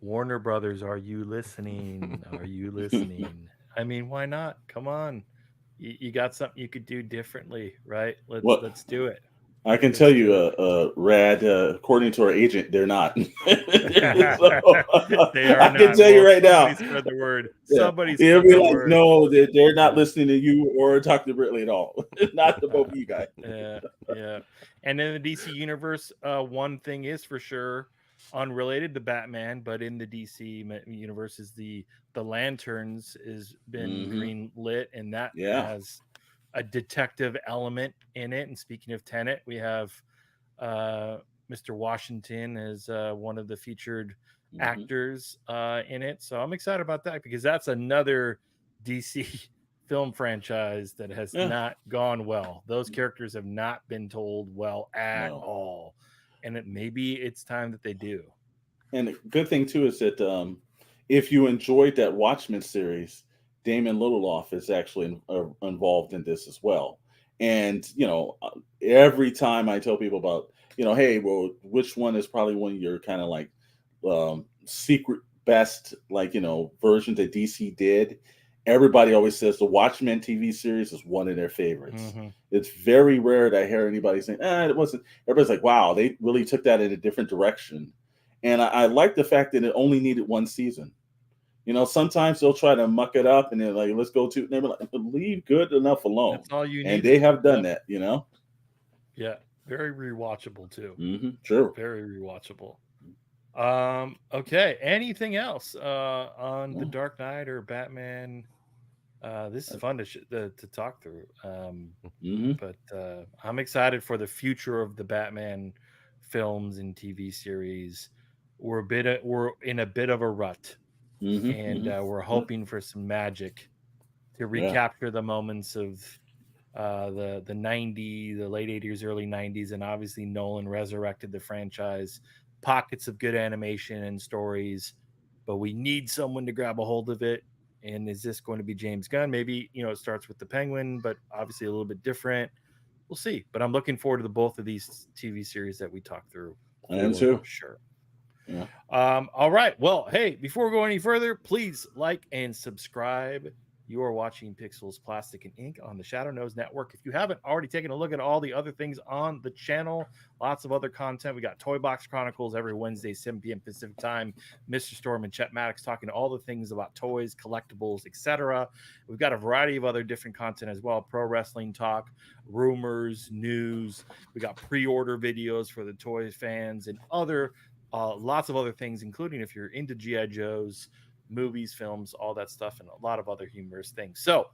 Warner Brothers, are you listening? Are you listening? I mean, why not? Come on, you got something you could do differently, right? What Let's do it. I can tell Let's you, do it. Rad, according to our agent, they're not. So, They are I can not. tell you Well, right now. somebody spread the word. Yeah, Somebody he'll spread be the like, word. no, they're not Yeah. listening to you or Dr. Britley at all. Not the both of you guys. Yeah. And in the DC universe, one thing is for sure unrelated to Batman, but in the DC universe is the Lanterns has been green lit, and that Yeah. has a detective element in it. And speaking of Tenet, we have uh, Mr. Washington as one of the featured actors in it. So I'm excited about that because that's another DC film franchise that has Yeah. not gone well. Those characters have not been told well at No. all. And maybe it's time that they do. And the good thing too is that if you enjoyed that Watchmen series, Damon Lindelof is actually involved in this as well. And every time I tell people about, hey, well, which one is probably one of your kind of like secret best, like versions that DC did. Everybody always says the Watchmen TV series is one of their favorites. It's very rare that I hear anybody saying, it wasn't. Everybody's like, wow, they really took that in a different direction. And I like the fact that it only needed one season. Sometimes they'll try to muck it up and they're like, let's go to, they're like, leave good enough alone. That's all you And need. they have done that, Yeah. Very rewatchable too. Sure. Very rewatchable. Okay. Anything else on The Dark Knight or Batman? This is fun to talk through. But I'm excited for the future of the Batman films and TV series. We're in a bit of a rut, and we're hoping for some magic to recapture the moments of the the late 80s, early 90s, and obviously Nolan resurrected the franchise. Pockets of good animation and stories, but we need someone to grab a hold of it. And is this going to be James Gunn? Maybe it starts with the Penguin, but obviously a little bit different. We'll see. But I'm looking forward to both of these TV series that we talked through. I am too. Sure. Yeah. All right. Well, hey, before we go any further, please like and subscribe. You are watching Pixels, Plastic, and Ink on the Shadow Nose Network. If you haven't already taken a look at all the other things on the channel, lots of other content. We got Toybox Chronicles every Wednesday, 7 p.m. Pacific time. Mr. Storm and Chet Maddox talking to all the things about toys, collectibles, etc. We've got a variety of other different content as well. Pro wrestling talk, rumors, news. We got pre-order videos for the toy fans and other lots of other things, including if you're into GI Joes, movies, films, all that stuff, and a lot of other humorous things. So,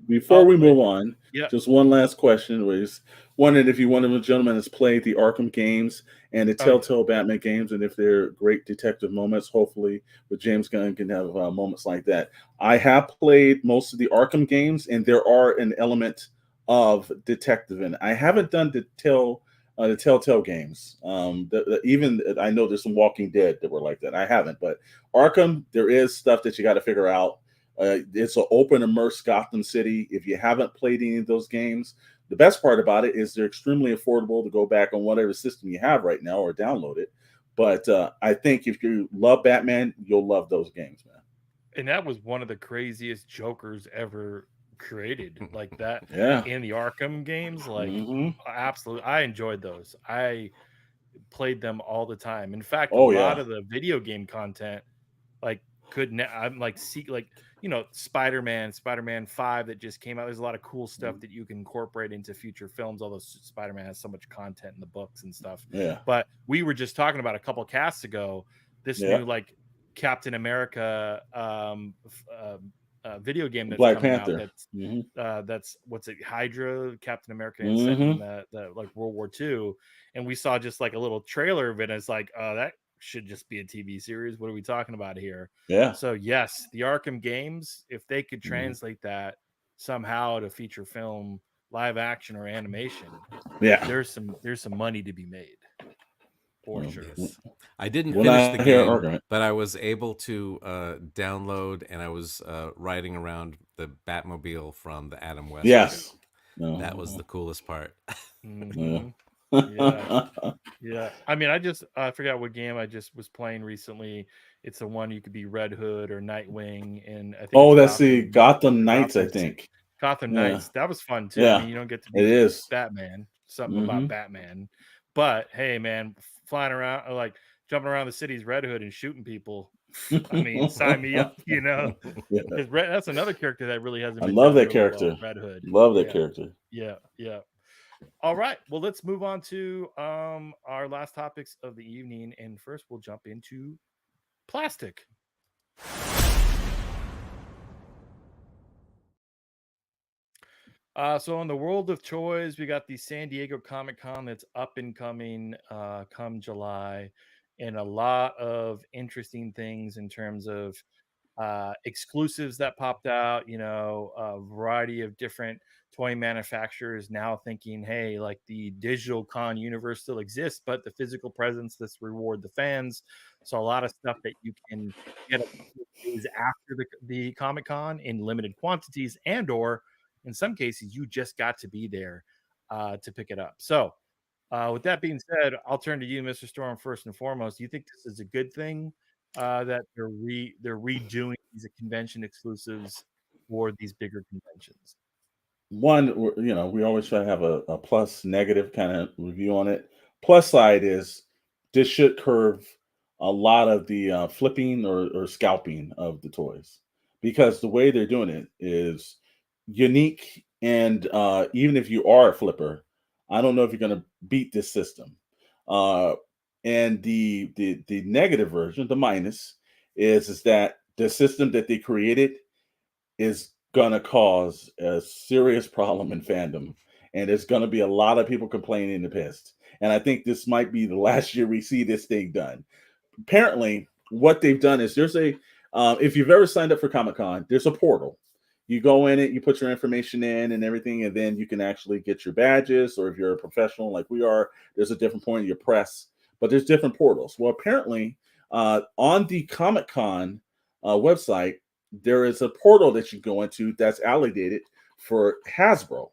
Before we wait, move on, yeah, just one last question. Was wondering if you one of the gentlemen has played the Arkham games and the oh yeah, Telltale Batman games, and if they're great detective moments. Hopefully, with James Gunn can have moments like that. I have played most of the Arkham games, and there are an element of detective in it. I haven't done the Telltale games. Even I know there's some Walking Dead that were like that. I haven't, but Arkham, there is stuff that you got to figure out. It's an open, immersed Gotham City. If you haven't played any of those games, the best part about it is they're extremely affordable to go back on whatever system you have right now or download it. But I think if you love Batman, you'll love those games, man. and that was one of the craziest Jokers ever created, like that Yeah. in the Arkham games. Like, Hmm. absolutely, I enjoyed those. I played them all the time. In fact, a Oh lot yeah. of the video game content, like, I'm like like Spider-Man 5 that just came out. There's a lot of cool stuff that you can incorporate into future films, although Spider-Man has so much content in the books and stuff. Yeah. But we were just talking about a couple casts ago this Yeah. new, like, Captain America video game that's Black coming out. Panther. Hmm. That's what's it, Hydra, Captain America, and set in Hmm. the like World War II. And we saw just like a little trailer of it, and it's like, oh, that should just be a TV series. What are we talking about here? Yeah. So yes, the Arkham games, if they could Mhm. translate that somehow to feature film, live action, or animation, Yeah. there's some money to be made for Well, sure. Yes. I didn't when finish the I hear an game, argument, but I was able to download, and I was riding around the Batmobile from the Adam West show. yes. That was No. the coolest part. Hmm. Yeah. Yeah. Yeah, I mean, I forgot what game I just was playing recently. It's the one you could be Red Hood or Nightwing, and I think it's Oh, that's the Gotham Knights, I Gotham think. Gotham Yeah. Knights. That was fun too. I Yeah. mean, you don't get to It be is. Batman. Something Hmm. about Batman, but hey, man, flying around, or like jumping around the city's Red Hood and shooting people. I mean, sign me up. Yeah. Because that's another character that really hasn't I been love done that really well. character. Red Hood. Love that Yeah, character. yeah, yeah. All right. Well, let's move on to our last topics of the evening. And first, we'll jump into plastic. So in the world of toys, we got the San Diego Comic Con that's up and coming come July, and a lot of interesting things in terms of exclusives that popped out. A variety of different toy manufacturers now thinking, hey, like, the digital con universe still exists, but the physical presence, let's reward the fans. So a lot of stuff that you can get a couple of days after the Comic Con in limited quantities, and or in some cases you just got to be there to pick it up. So with that being said, I'll turn to you, Mr. Storm, first and foremost. Do you think this is a good thing that they're redoing these convention exclusives for these bigger conventions? One, we always try to have a plus negative kind of review on it. Plus side is this should curve a lot of the flipping or scalping of the toys, because the way they're doing it is unique. And even if you are a flipper, I don't know if you're going to beat this system. Uh, and the negative version, the minus, is that the system that they created is gonna cause a serious problem in fandom, and there's gonna be a lot of people complaining and pissed. And I think this might be the last year we see this thing done. Apparently, what they've done is there's a if you've ever signed up for Comic Con, there's a portal. You go in it, you put your information in and everything, and then you can actually get your badges. Or if you're a professional like we are, there's a different point of your press. But there's different portals. Well, apparently, on the Comic Con website, there is a portal that you go into that's allocated for Hasbro.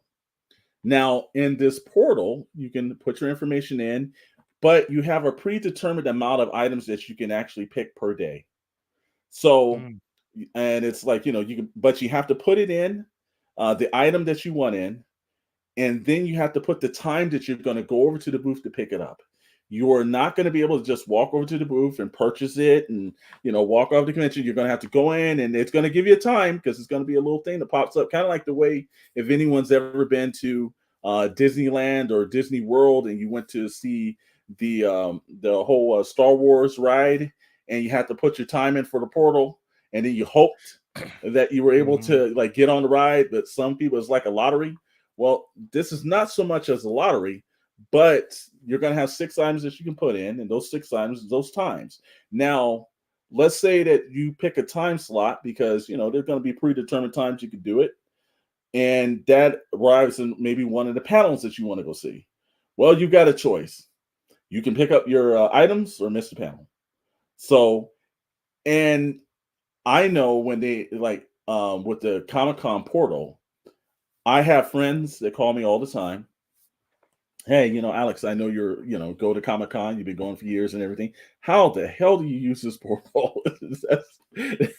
Now, in this portal, you can put your information in, but you have a predetermined amount of items that you can actually pick per day. So, Mm, and it's like, you can, but you have to put it in, the item that you want in, and then you have to put the time that you're going to go over to the booth to pick it up. You are not going to be able to just walk over to the booth and purchase it and walk off the convention. You're going to have to go in, and it's going to give you a time, because it's going to be a little thing that pops up, kind of like the way, if anyone's ever been to Disneyland or Disney World and you went to see the whole Star Wars ride, and you had to put your time in for the portal, and then you hoped that you were able to like get on the ride. But some people, it's like a lottery. Well, this is not so much as a lottery, but you're going to have 6 items that you can put in, and those 6 items, those times. Now, let's say that you pick a time slot because there's going to be predetermined times you can do it, and that arrives in maybe one of the panels that you want to go see. Well, you've got a choice. You can pick up your items or miss the panel. So, and I know when they like with the Comic-Con portal, I have friends that call me all the time. Hey, Alex, I know you're, go to Comic-Con. You've been going for years and everything. How the hell do you use this portal?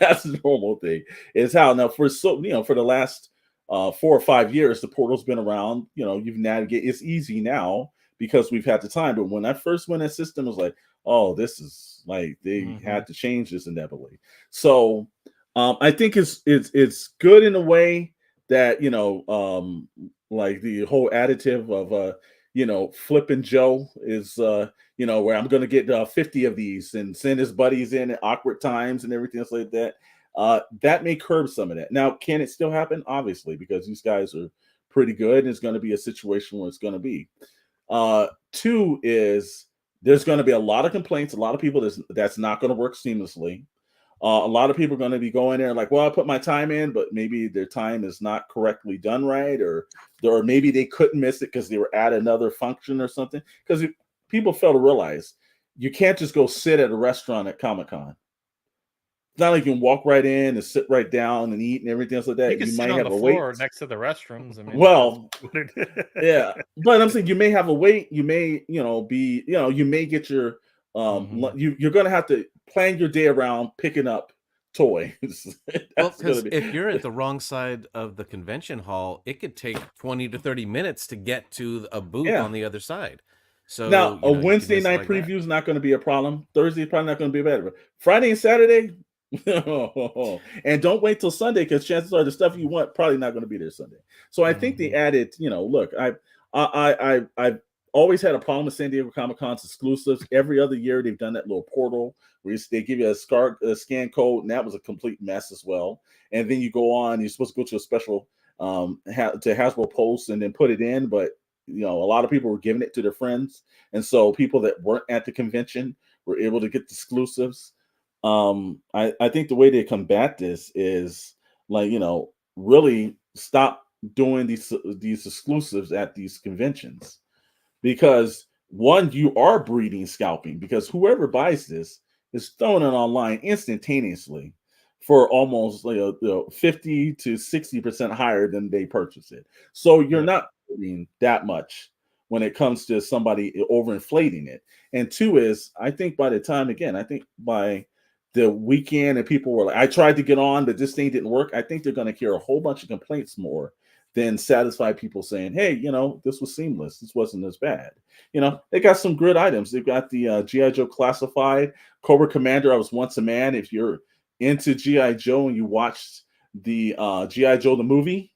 that's the normal thing. Is how now for for the last 4 or 5 years, the portal's been around. You've navigated. It's easy now because we've had the time. But when I first went, that system was like, oh, this is like they had to change this inevitably. So I think it's good in a way that like the whole additive of flipping Joe is where I'm going to get 50 of these and send his buddies in at awkward times and everything else like that. That may curb some of that. Now, can it still happen? Obviously, because these guys are pretty good, and it's going to be a situation where it's going to be. 2 is there's going to be a lot of complaints, a lot of people that's not going to work seamlessly. A lot of people are going to be going there like, well, I put my time in, but maybe their time is not correctly done right, or maybe they couldn't miss it because they were at another function or something. Because people fail to realize you can't just go sit at a restaurant at Comic-Con. It's not like you can walk right in and sit right down and eat and everything else like that. You can sit might on have the a floor wait. next to the restrooms. I mean, well, yeah, but I'm saying you may have a wait. You may, be, you may get your, you're going to have to plan your day around picking up toys. Well, because if you're at the wrong side of the convention hall, it could take 20 to 30 minutes to get to a booth on the other side. So now a Wednesday night preview is not going to be a problem. Thursday is probably not going to be better. Friday and Saturday, and don't wait till Sunday because chances are the stuff you want probably not going to be there Sunday. So I think they added, look, I've always had a problem with San Diego Comic-Con's exclusives. Every other year they've done that little portal where they give you a scan code, and that was a complete mess as well. And then you go on, you're supposed to go to a special to Hasbro Pulse and then put it in, but a lot of people were giving it to their friends, and so people that weren't at the convention were able to get the exclusives. I think the way they combat this is like, really stop doing these exclusives at these conventions, because one, you are breeding scalping, because whoever buys this is throwing it online instantaneously for almost 50 to 60% higher than they purchased it. So you're not breeding that much when it comes to somebody overinflating it. And 2 is, I think by the weekend and people were like, I tried to get on, but this thing didn't work. I think they're going to hear a whole bunch of complaints more than satisfy people saying, hey, this was seamless. This wasn't as bad. They got some good items. They've got the G.I. Joe Classified, Cobra Commander, I Was Once a Man. If you're into G.I. Joe and you watched the G.I. Joe, the movie,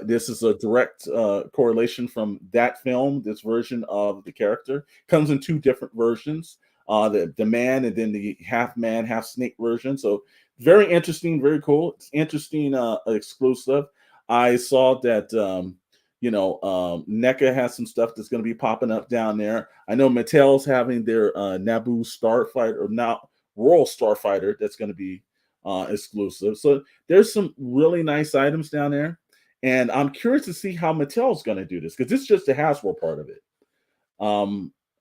this is a direct correlation from that film. This version of the character comes in 2 different versions. The man and then the half man, half snake version. So very interesting, very cool. It's interesting exclusive. I saw that NECA has some stuff that's going to be popping up down there. I know Mattel's having their Naboo Starfighter, or now Royal Starfighter, that's going to be exclusive. So there's some really nice items down there, and I'm curious to see how Mattel's going to do this, because this is just the Hasbro part of it.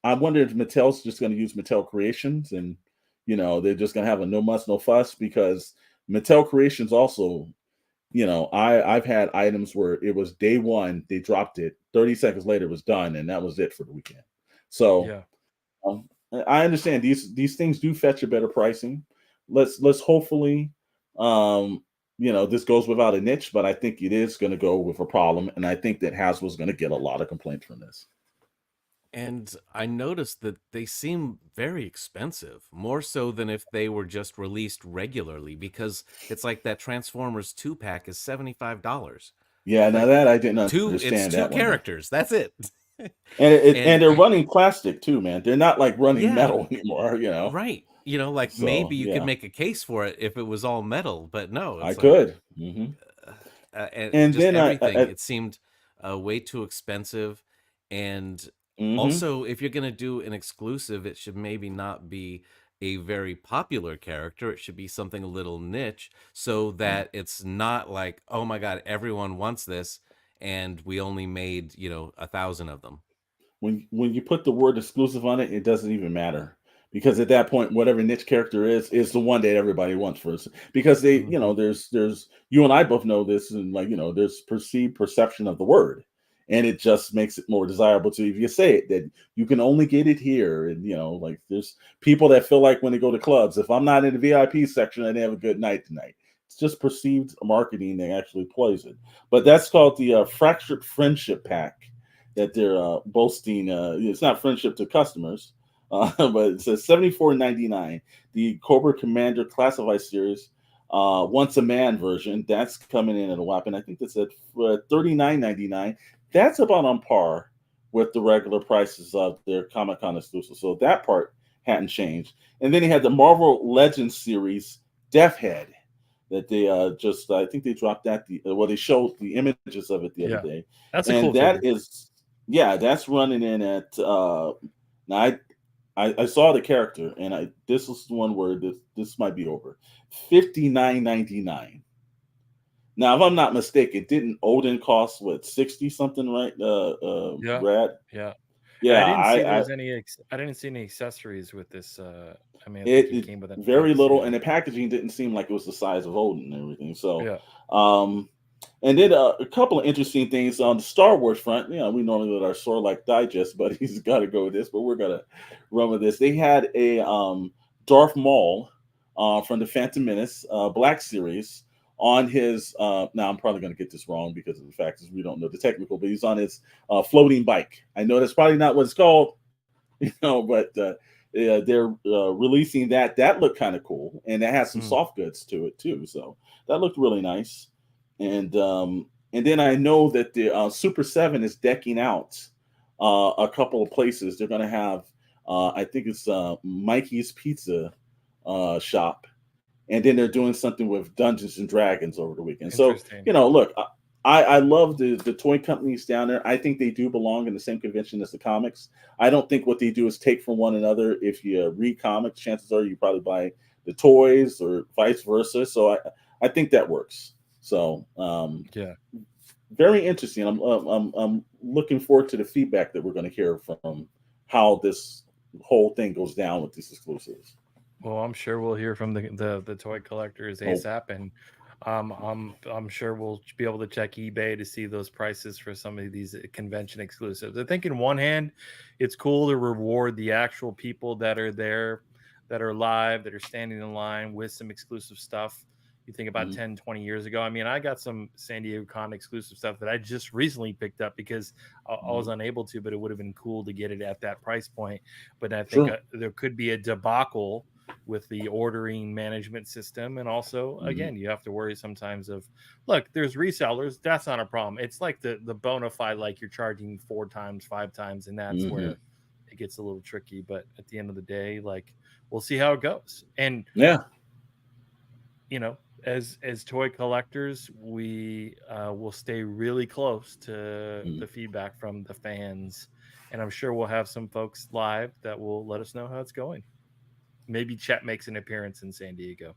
I wonder if Mattel's just going to use Mattel Creations, and they're just going to have a no muss, no fuss, because Mattel Creations also, I've had items where it was day one, they dropped it, 30 seconds later it was done, and that was it for the weekend. So I understand these things do fetch a better pricing. Let's hopefully this goes without a niche, but I think it is going to go with a problem, and I think that Hasbro's going to get a lot of complaints from this. And I noticed that they seem very expensive, more so than if they were just released regularly, because it's like that Transformers 2-pack is $75. Yeah, now that I didn't understand it's 2 that characters. That's it. and they're And running plastic too, man. They're not like running yeah, metal anymore, you know. right. You know, like So maybe you could yeah, make a case for it if it was all metal, but no, I it's like, could. and And just then everything. It seemed way too expensive. And mhm. also, if you're going to do an exclusive, it should maybe not be a very popular character. It should be something a little niche so Yeah. that it's not like, oh my God, everyone wants this. And we only made, 1,000 of them. When you put the word exclusive on it, it doesn't even matter because at that point, whatever niche character is the one that everybody wants first. Because they, Hmm. there's you and I both know this, and like there's perceived perception of the word, and it just makes it more desirable to if you say it that you can only get it here, and like there's people that feel like when they go to clubs, if I'm not in the VIP section, I didn't have a good night tonight. It's just perceived marketing that actually plays it, but that's called the fractured friendship pack that they're boasting. It's not friendship to customers, but it says $74.99. The Cobra Commander Classified Series, Once a Man version, that's coming in at a whopping, I think that's at $39.99. That's about on par with the regular prices of their Comic Con exclusive. So that part hadn't changed. And then he had the Marvel Legends series, Death Head. That they I think they dropped that they showed the images of it the other Yeah, day, that's a and cool that figure. is yeah, that's running in at now I saw the character and this is one where this might be over $59.99. Now, if I'm not mistaken, didn't Odin cost what 60 something, right? Yeah, Brad, yeah. And I yeah, didn't see there I was any. I didn't see any accessories with this. I mean, I think he it came with a very knife. little, Yeah, and the packaging didn't seem like it was the size of Odin and everything. So, yeah. um, and then a couple of interesting things on the Star Wars front. We normally let our sore like digest, but he's got to go with this. But we're gonna run with this. They had a Darth Maul from the Phantom Menace Black Series on his. Now I'm probably gonna get this wrong because of the fact is we don't know the technical, but he's on his floating bike. I know that's probably not what it's called, but yeah, they're releasing that. That looked kind of cool, and it has some Mm, soft goods to it too. So that looked really nice. And then I know that the Super Seven is decking out a couple of places. They're going to have, I think it's Mikey's Pizza shop, and then they're doing something with Dungeons and Dragons over the weekend. So interesting. look, I love the toy companies down there. I think they do belong in the same convention as the comics. I don't think what they do is take from one another. If you read comics, chances are you probably buy the toys or vice versa. So I think that works. So Yeah. very interesting. I'm looking forward to the feedback that we're going to hear from how this whole thing goes down with these exclusives. Well, I'm sure we'll hear from the toy collectors Oh, ASAP, and I'm sure we'll be able to check eBay to see those prices for some of these convention exclusives. I think in one hand, it's cool to reward the actual people that are there, that are live, that are standing in line with some exclusive stuff. You think about mhm. 10, 20 years ago. I mean, I got some San Diego Con exclusive stuff that I just recently picked up because I was Mhm. unable to, but it would have been cool to get it at that price point. But I think Sure. there could be a debacle with the ordering management system. And also, Mhm. again, you have to worry sometimes of, look, there's resellers, that's not a problem. It's like the bona fide, like you're charging 4 times, 5 times, and that's Mhm. where it gets a little tricky. But at the end of the day, like, we'll see how it goes. And Yeah. as toy collectors, we will stay really close to Mhm. the feedback from the fans, and I'm sure we'll have some folks live that will let us know how it's going. Maybe Chet makes an appearance in San Diego.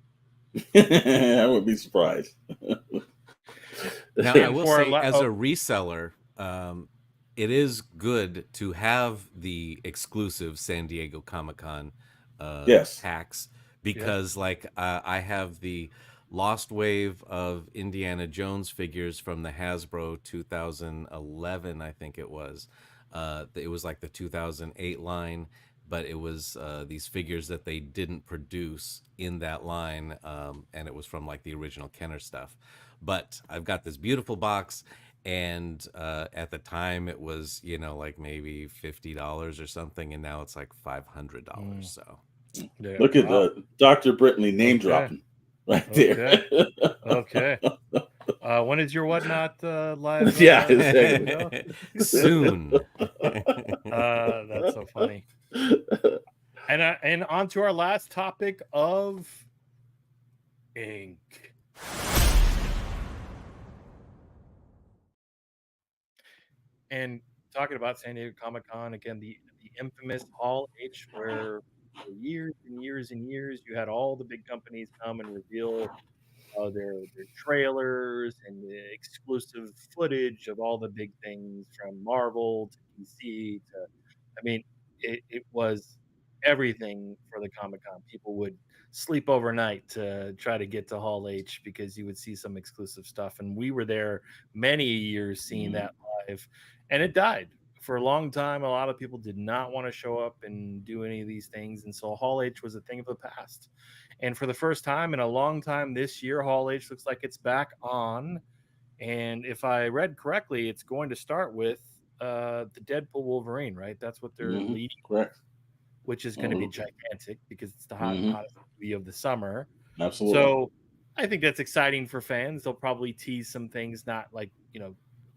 I would be surprised. Now, I And will for our say, la- as a oh reseller, it is good to have the exclusive San Diego Comic Con Yes. packs yeah, because, like, I have the Lost Wave of Indiana Jones figures from the Hasbro 2011, I think it was. It was like the 2008 line, but it was these figures that they didn't produce in that line, and it was from like the original Kenner stuff. But I've got this beautiful box, and at the time it was like maybe $50 or something, and now it's like $500. mm, So yeah, Look at wow, Dr. Brittany name okay, dropping right there. okay, okay. When is your whatnot live? Yeah, exactly. Show? Soon. That's so funny. And on to our last topic of ink. And talking about San Diego Comic-Con, again, the infamous Hall H, where for years and years and years, you had all the big companies come and reveal their trailers and the exclusive footage of all the big things from Marvel to DC to, I mean, it was everything for the Comic Con. People would sleep overnight to try to get to Hall H because you would see some exclusive stuff. And we were there many years seeing that live, and it died. For a long time, a lot of people did not want to show up and do any of these things. And so Hall H was a thing of the past. And for the first time in a long time this year, Hall H looks like it's back on. And if I read correctly, it's going to start with the Deadpool Wolverine, right? That's what they're leading, Correct. which is going to be gigantic because it's the hottest movie of the summer. Absolutely. So I think that's exciting for fans. They'll probably tease some things, not like,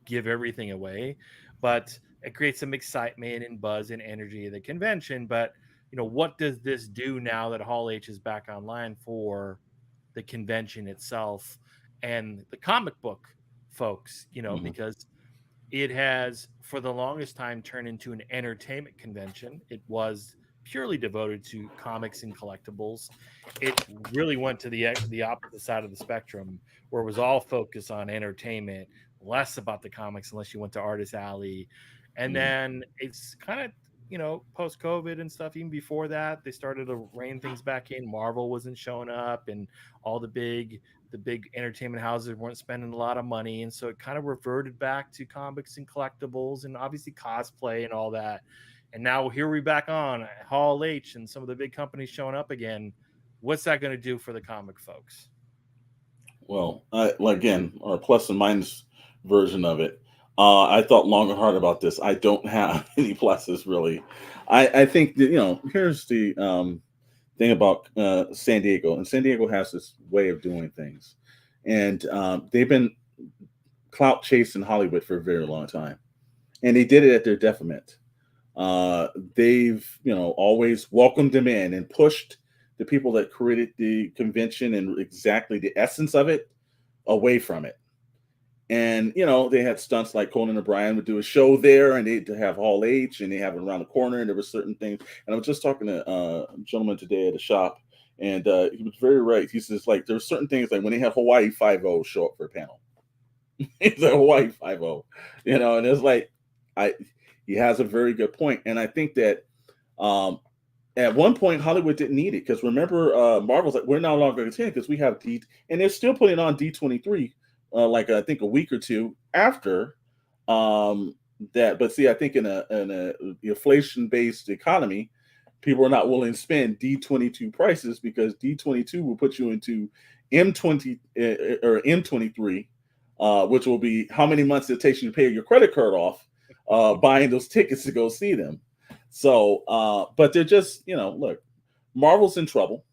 give everything away, but it creates some excitement and buzz and energy at the convention. But what does this do now that Hall H is back online for the convention itself and the comic book folks, because it has for the longest time turned into an entertainment convention. It was purely devoted to comics and collectibles. It really went to the opposite side of the spectrum, where it was all focused on entertainment, less about the comics, unless you went to Artist Alley. And then it's kind of, post COVID and stuff. Even before that, they started to rein things back in. Marvel wasn't showing up, and all the big entertainment houses weren't spending a lot of money, and so it kind of reverted back to comics and collectibles and obviously cosplay and all that. And now here we're back on Hall H and some of the big companies showing up again. What's that going to do for the comic folks? Well, again, our plus and minus version of it. I thought long and hard about this. I don't have any pluses really. I think that, here's the thing about San Diego, and San Diego has this way of doing things, and they've been clout chasing Hollywood for a very long time, and they did it at their detriment. They've always welcomed them in and pushed the people that created the convention and exactly the essence of it away from it. And they had stunts like Conan O'Brien would do a show there, and they'd have Hall H, and they have it around the corner, and there were certain things. And I was just talking to a gentleman today at a shop, and he was very right. He says, like, there were certain things like when they have Hawaii Five-0 show up for a panel. It's a Hawaii Five-0, and it's like he has a very good point. And I think that at one point Hollywood didn't need it, because remember, Marvel's like, we're no longer attending because we have D, and they're still putting on D23. Like I think a week or two after that. But see, I think in a inflation-based economy, people are not willing to spend D22 prices, because D22 will put you into M20 or M23, which will be how many months it takes you to pay your credit card off buying those tickets to go see them. So, but they're just, look, Marvel's in trouble.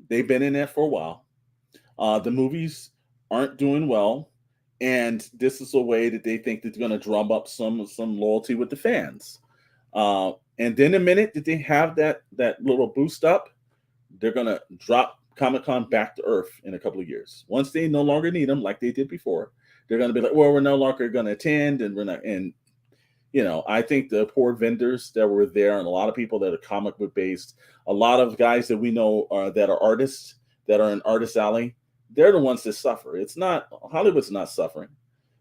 They've been in there for a while. The movies aren't doing well, and this is a way that they think that they're going to drum up some loyalty with the fans. And then the minute that they have that little boost up, they're going to drop Comic-Con back to earth in a couple of years. Once they no longer need them like they did before, they're going to be like, well, we're no longer going to attend, and we're not. And I think the poor vendors that were there, and a lot of people that are comic book based, a lot of guys that we know that are artists that are in Artist Alley, they're the ones that suffer. It's not Hollywood's not suffering,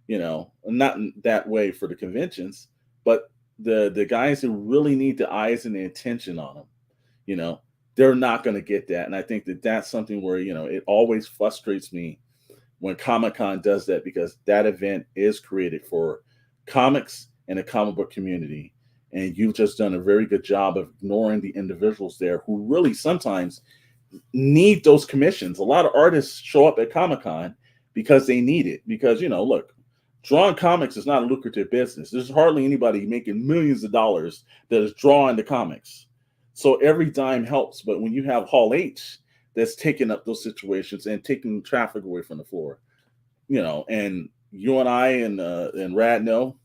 not in that way for the conventions, but the guys who really need the eyes and the attention on them, they're not going to get that. And I think that that's something where, it always frustrates me when Comic-Con does that, because that event is created for comics and the comic book community. And you've just done a very good job of ignoring the individuals there who really sometimes need those commissions. A lot of artists show up at Comic-Con because they need it, because look, drawing comics is not a lucrative business. There's hardly anybody making millions of dollars that is drawing the comics, so every dime helps. But when you have Hall H that's taking up those situations and taking traffic away from the floor, and you and I and Rad know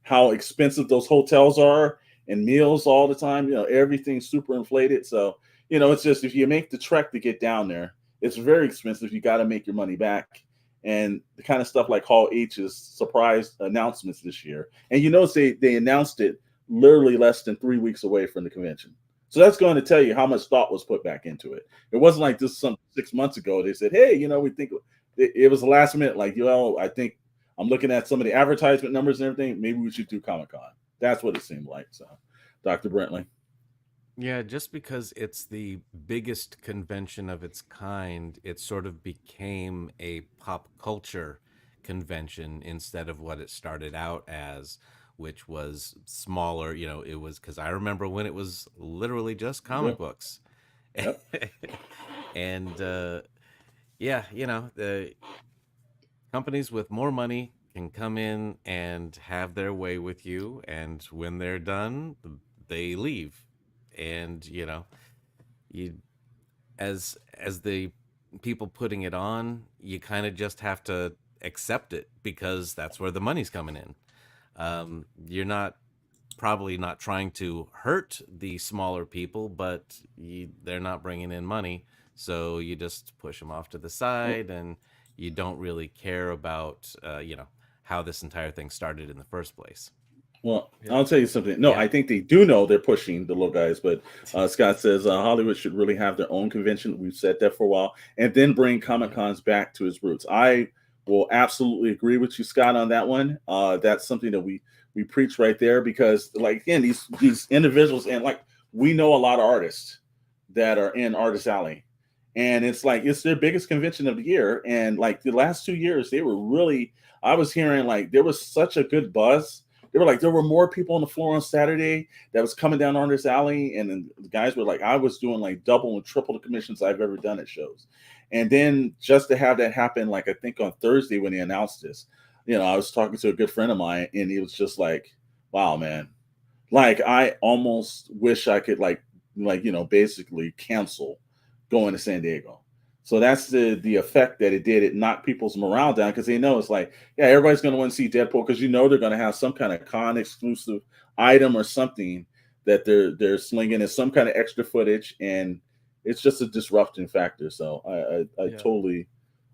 how expensive those hotels are and meals all the time. Everything's super inflated. So, it's just if you make the trek to get down there, it's very expensive. You got to make your money back. And the kind of stuff like Hall H's surprise announcements this year. And they announced it literally less than 3 weeks away from the convention. So that's going to tell you how much thought was put back into it. It wasn't like this some 6 months ago. They said, hey, we think it was the last minute. Like, I think I'm looking at some of the advertisement numbers and everything. Maybe we should do Comic-Con. That's what it seemed like. So, Dr. Brentley. Yeah, just because it's the biggest convention of its kind, it sort of became a pop culture convention instead of what it started out as, which was smaller. It was because I remember when it was literally just comic books. Yep. And yeah, the companies with more money can come in and have their way with you, and when they're done, they leave. And you as the people putting it on, you kind of just have to accept it because that's where the money's coming in. You're probably not trying to hurt the smaller people, but they're not bringing in money, so you just push them off to the side, and you don't really care about how this entire thing started in the first place. Well, I'll tell you something. No, I think they do know they're pushing the little guys, but Scott says Hollywood should really have their own convention. We've said that for a while, and then bring Comic-Cons back to its roots. I will absolutely agree with you, Scott, on that one. That's something that we preach right there because, like, again, these individuals, and like we know a lot of artists that are in Artist Alley, and it's like it's their biggest convention of the year. And like the last 2 years, they were really. I was hearing like there was such a good buzz. There were more people on the floor on Saturday that was coming down Artist Alley, and then the guys were like, I was doing like double and triple the commissions I've ever done at shows. And then just to have that happen, like I think on Thursday when they announced this, I was talking to a good friend of mine, and he was just like, wow, man. Like I almost wish I could basically cancel going to San Diego. So that's the effect that it did. It knocked people's morale down because they know it's like, yeah, everybody's going to want to see Deadpool because they're going to have some kind of con exclusive item or something that they're slinging as some kind of extra footage, and it's just a disrupting factor. So I totally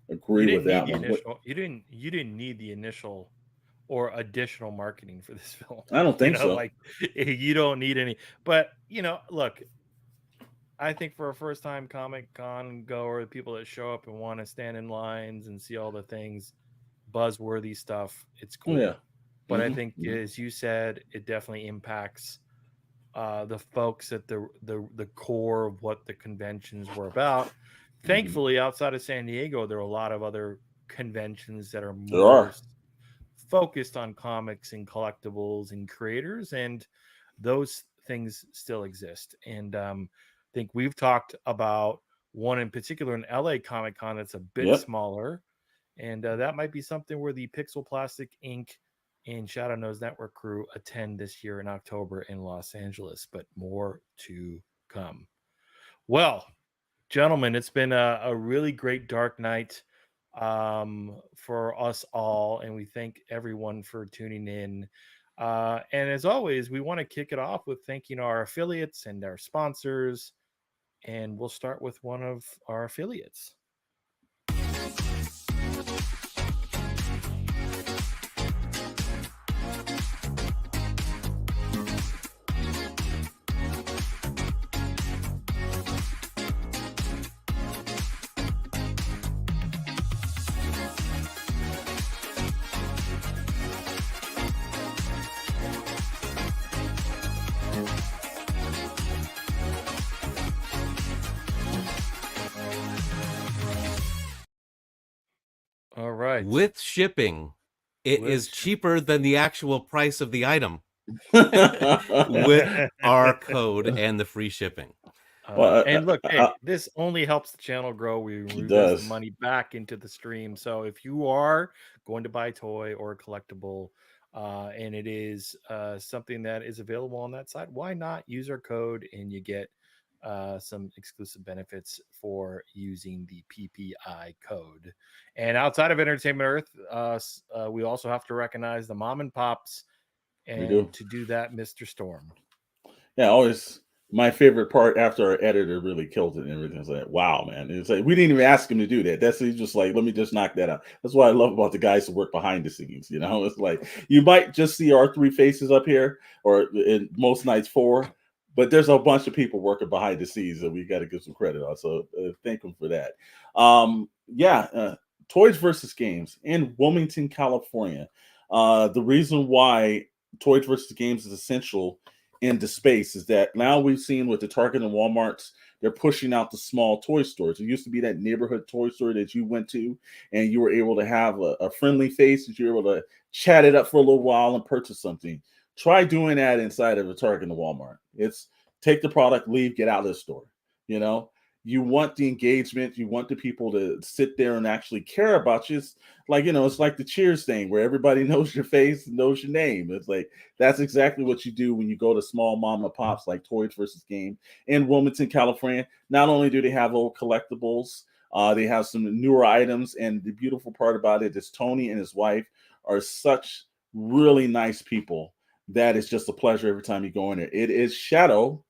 agree with that one. You didn't need the initial or additional marketing for this film. I don't think so. Like you don't need any. But look, I think for a first time Comic-Con goer, people that show up and want to stand in lines and see all the things, buzzworthy stuff, it's cool. Yeah. But I think, as you said, it definitely impacts the folks at the core of what the conventions were about. Thankfully, outside of San Diego, there are a lot of other conventions that are more focused on comics and collectibles and creators, and those things still exist. And I think we've talked about one in particular in LA Comic-Con that's a bit smaller, and that might be something where the Pixel Plastic Inc. and Shadow Nose Network crew attend this year in October in Los Angeles, but more to come. Well, gentlemen, it's been a really great Dark Night for us all, and we thank everyone for tuning in. And as always, we want to kick it off with thanking our affiliates and our sponsors. And we'll start with one of our affiliates. All right. With shipping, it is cheaper than the actual price of the item with our code and the free shipping. And look, hey, this only helps the channel grow. We invest the money back into the stream. So if you are going to buy a toy or a collectible, and it is something that is available on that side, why not use our code and you get some exclusive benefits for using the PPI code. And outside of Entertainment Earth, we also have to recognize the mom and pops. We do. And to do that, Mr. Storm. Yeah, always my favorite part after our editor really killed it and everything. It's like, wow, man. It's like we didn't even ask him to do that. That's he's just like, let me just knock that out. That's what I love about the guys who work behind the scenes. You know, it's like you might just see our three faces up here, or in most nights four, but there's a bunch of people working behind the scenes that we got to give some credit on. So thank them for that. Toys versus Games in Wilmington, California. The reason why Toys versus Games is essential into space is that now we've seen with the Target and Walmarts, they're pushing out the small toy stores. It used to be that neighborhood toy store that you went to and you were able to have a friendly face, that you were able to chat it up for a little while and purchase something. Try doing that inside of a Target and Walmart. It's take the product, leave, get out of the store. You know, you want the engagement, you want the people to sit there and actually care about you. It's like, you know, it's like the Cheers thing where everybody knows your face, knows your name. It's like that's exactly what you do when you go to small mom and pops like Toys versus Game in Wilmington, California. Not only do they have old collectibles, they have some newer items, and the beautiful part about it is Tony and his wife are such really nice people that it's just a pleasure every time you go in there. It is Shadow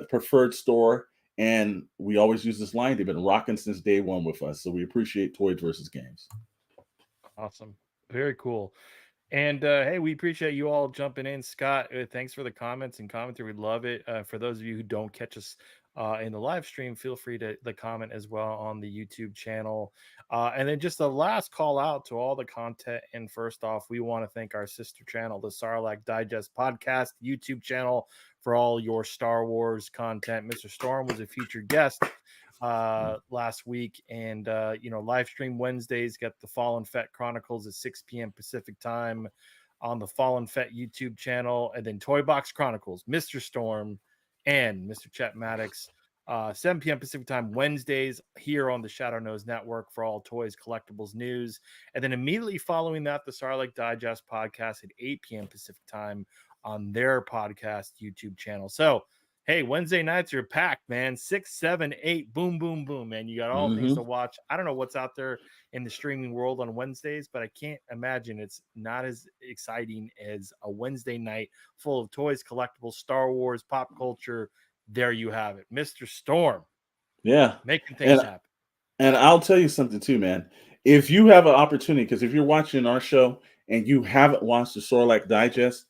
preferred store. And we always use this line. They've been rocking since day one with us. So we appreciate Toys versus Games. Awesome. Very cool. And hey, we appreciate you all jumping in. Scott, thanks for the comments and commentary. We love it. For those of you who don't catch us in the live stream, feel free to comment as well on the YouTube channel. And then just a last call out to all the content. And first off, we want to thank our sister channel, the Sarlacc Digest Podcast YouTube channel, for all your Star Wars content. Mr. Storm was a featured guest last week, and live stream Wednesdays, got the Fallen Fett Chronicles at 6 p.m. Pacific time on the Fallen Fett YouTube channel, and then Toybox Chronicles, Mr. Storm and Mr. Chet Maddox, 7 p.m. Pacific time Wednesdays here on the Shadow Nose Network for all toys, collectibles, news. And then immediately following that, the Sarlacc Digest Podcast at 8 p.m. Pacific time on their podcast YouTube channel. So hey, Wednesday nights are packed, man. 6, 7, 8, boom, boom, boom, man. You got all things to watch. I don't know what's out there in the streaming world on Wednesdays, but I can't imagine it's not as exciting as a Wednesday night full of toys, collectibles, Star Wars, pop culture. There you have it, Mr. Storm. Yeah, making things happen. And I'll tell you something too, man. If you have an opportunity, because if you're watching our show and you haven't watched the Sarlacc Digest,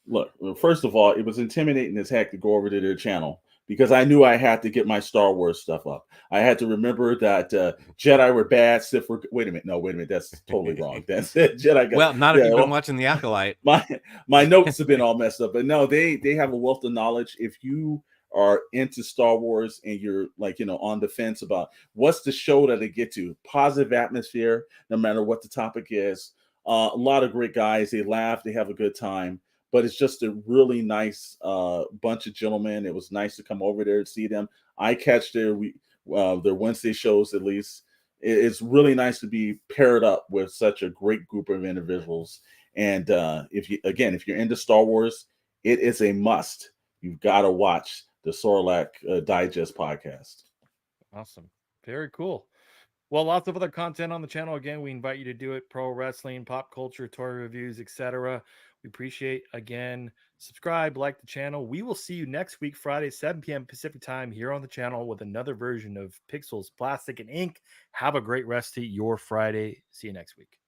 look, first of all, it was intimidating as heck to go over to their channel because I knew I had to get my Star Wars stuff up. I had to remember that Jedi were bad, Sith were. Wait a minute, that's totally wrong. That's it. Jedi. Well, not if you've been watching The Acolyte. My notes have been all messed up, but no, they have a wealth of knowledge. If you are into Star Wars and you're like, on the fence about what's the show that they get to, positive atmosphere, no matter what the topic is. A lot of great guys. They laugh, they have a good time. But it's just a really nice bunch of gentlemen. It was nice to come over there and see them. I catch their Wednesday shows at least. It's really nice to be paired up with such a great group of individuals. And if you're into Star Wars, it is a must. You've got to watch the Sarlacc Digest podcast. Awesome. Very cool. Well, lots of other content on the channel. Again, we invite you to do it. Pro wrestling, pop culture, toy reviews, etc. We appreciate, again, subscribe, like the channel. We will see you next week, Friday, 7 p.m. Pacific time here on the channel with another version of Pixels, Plastic, and Ink. Have a great rest of your Friday. See you next week.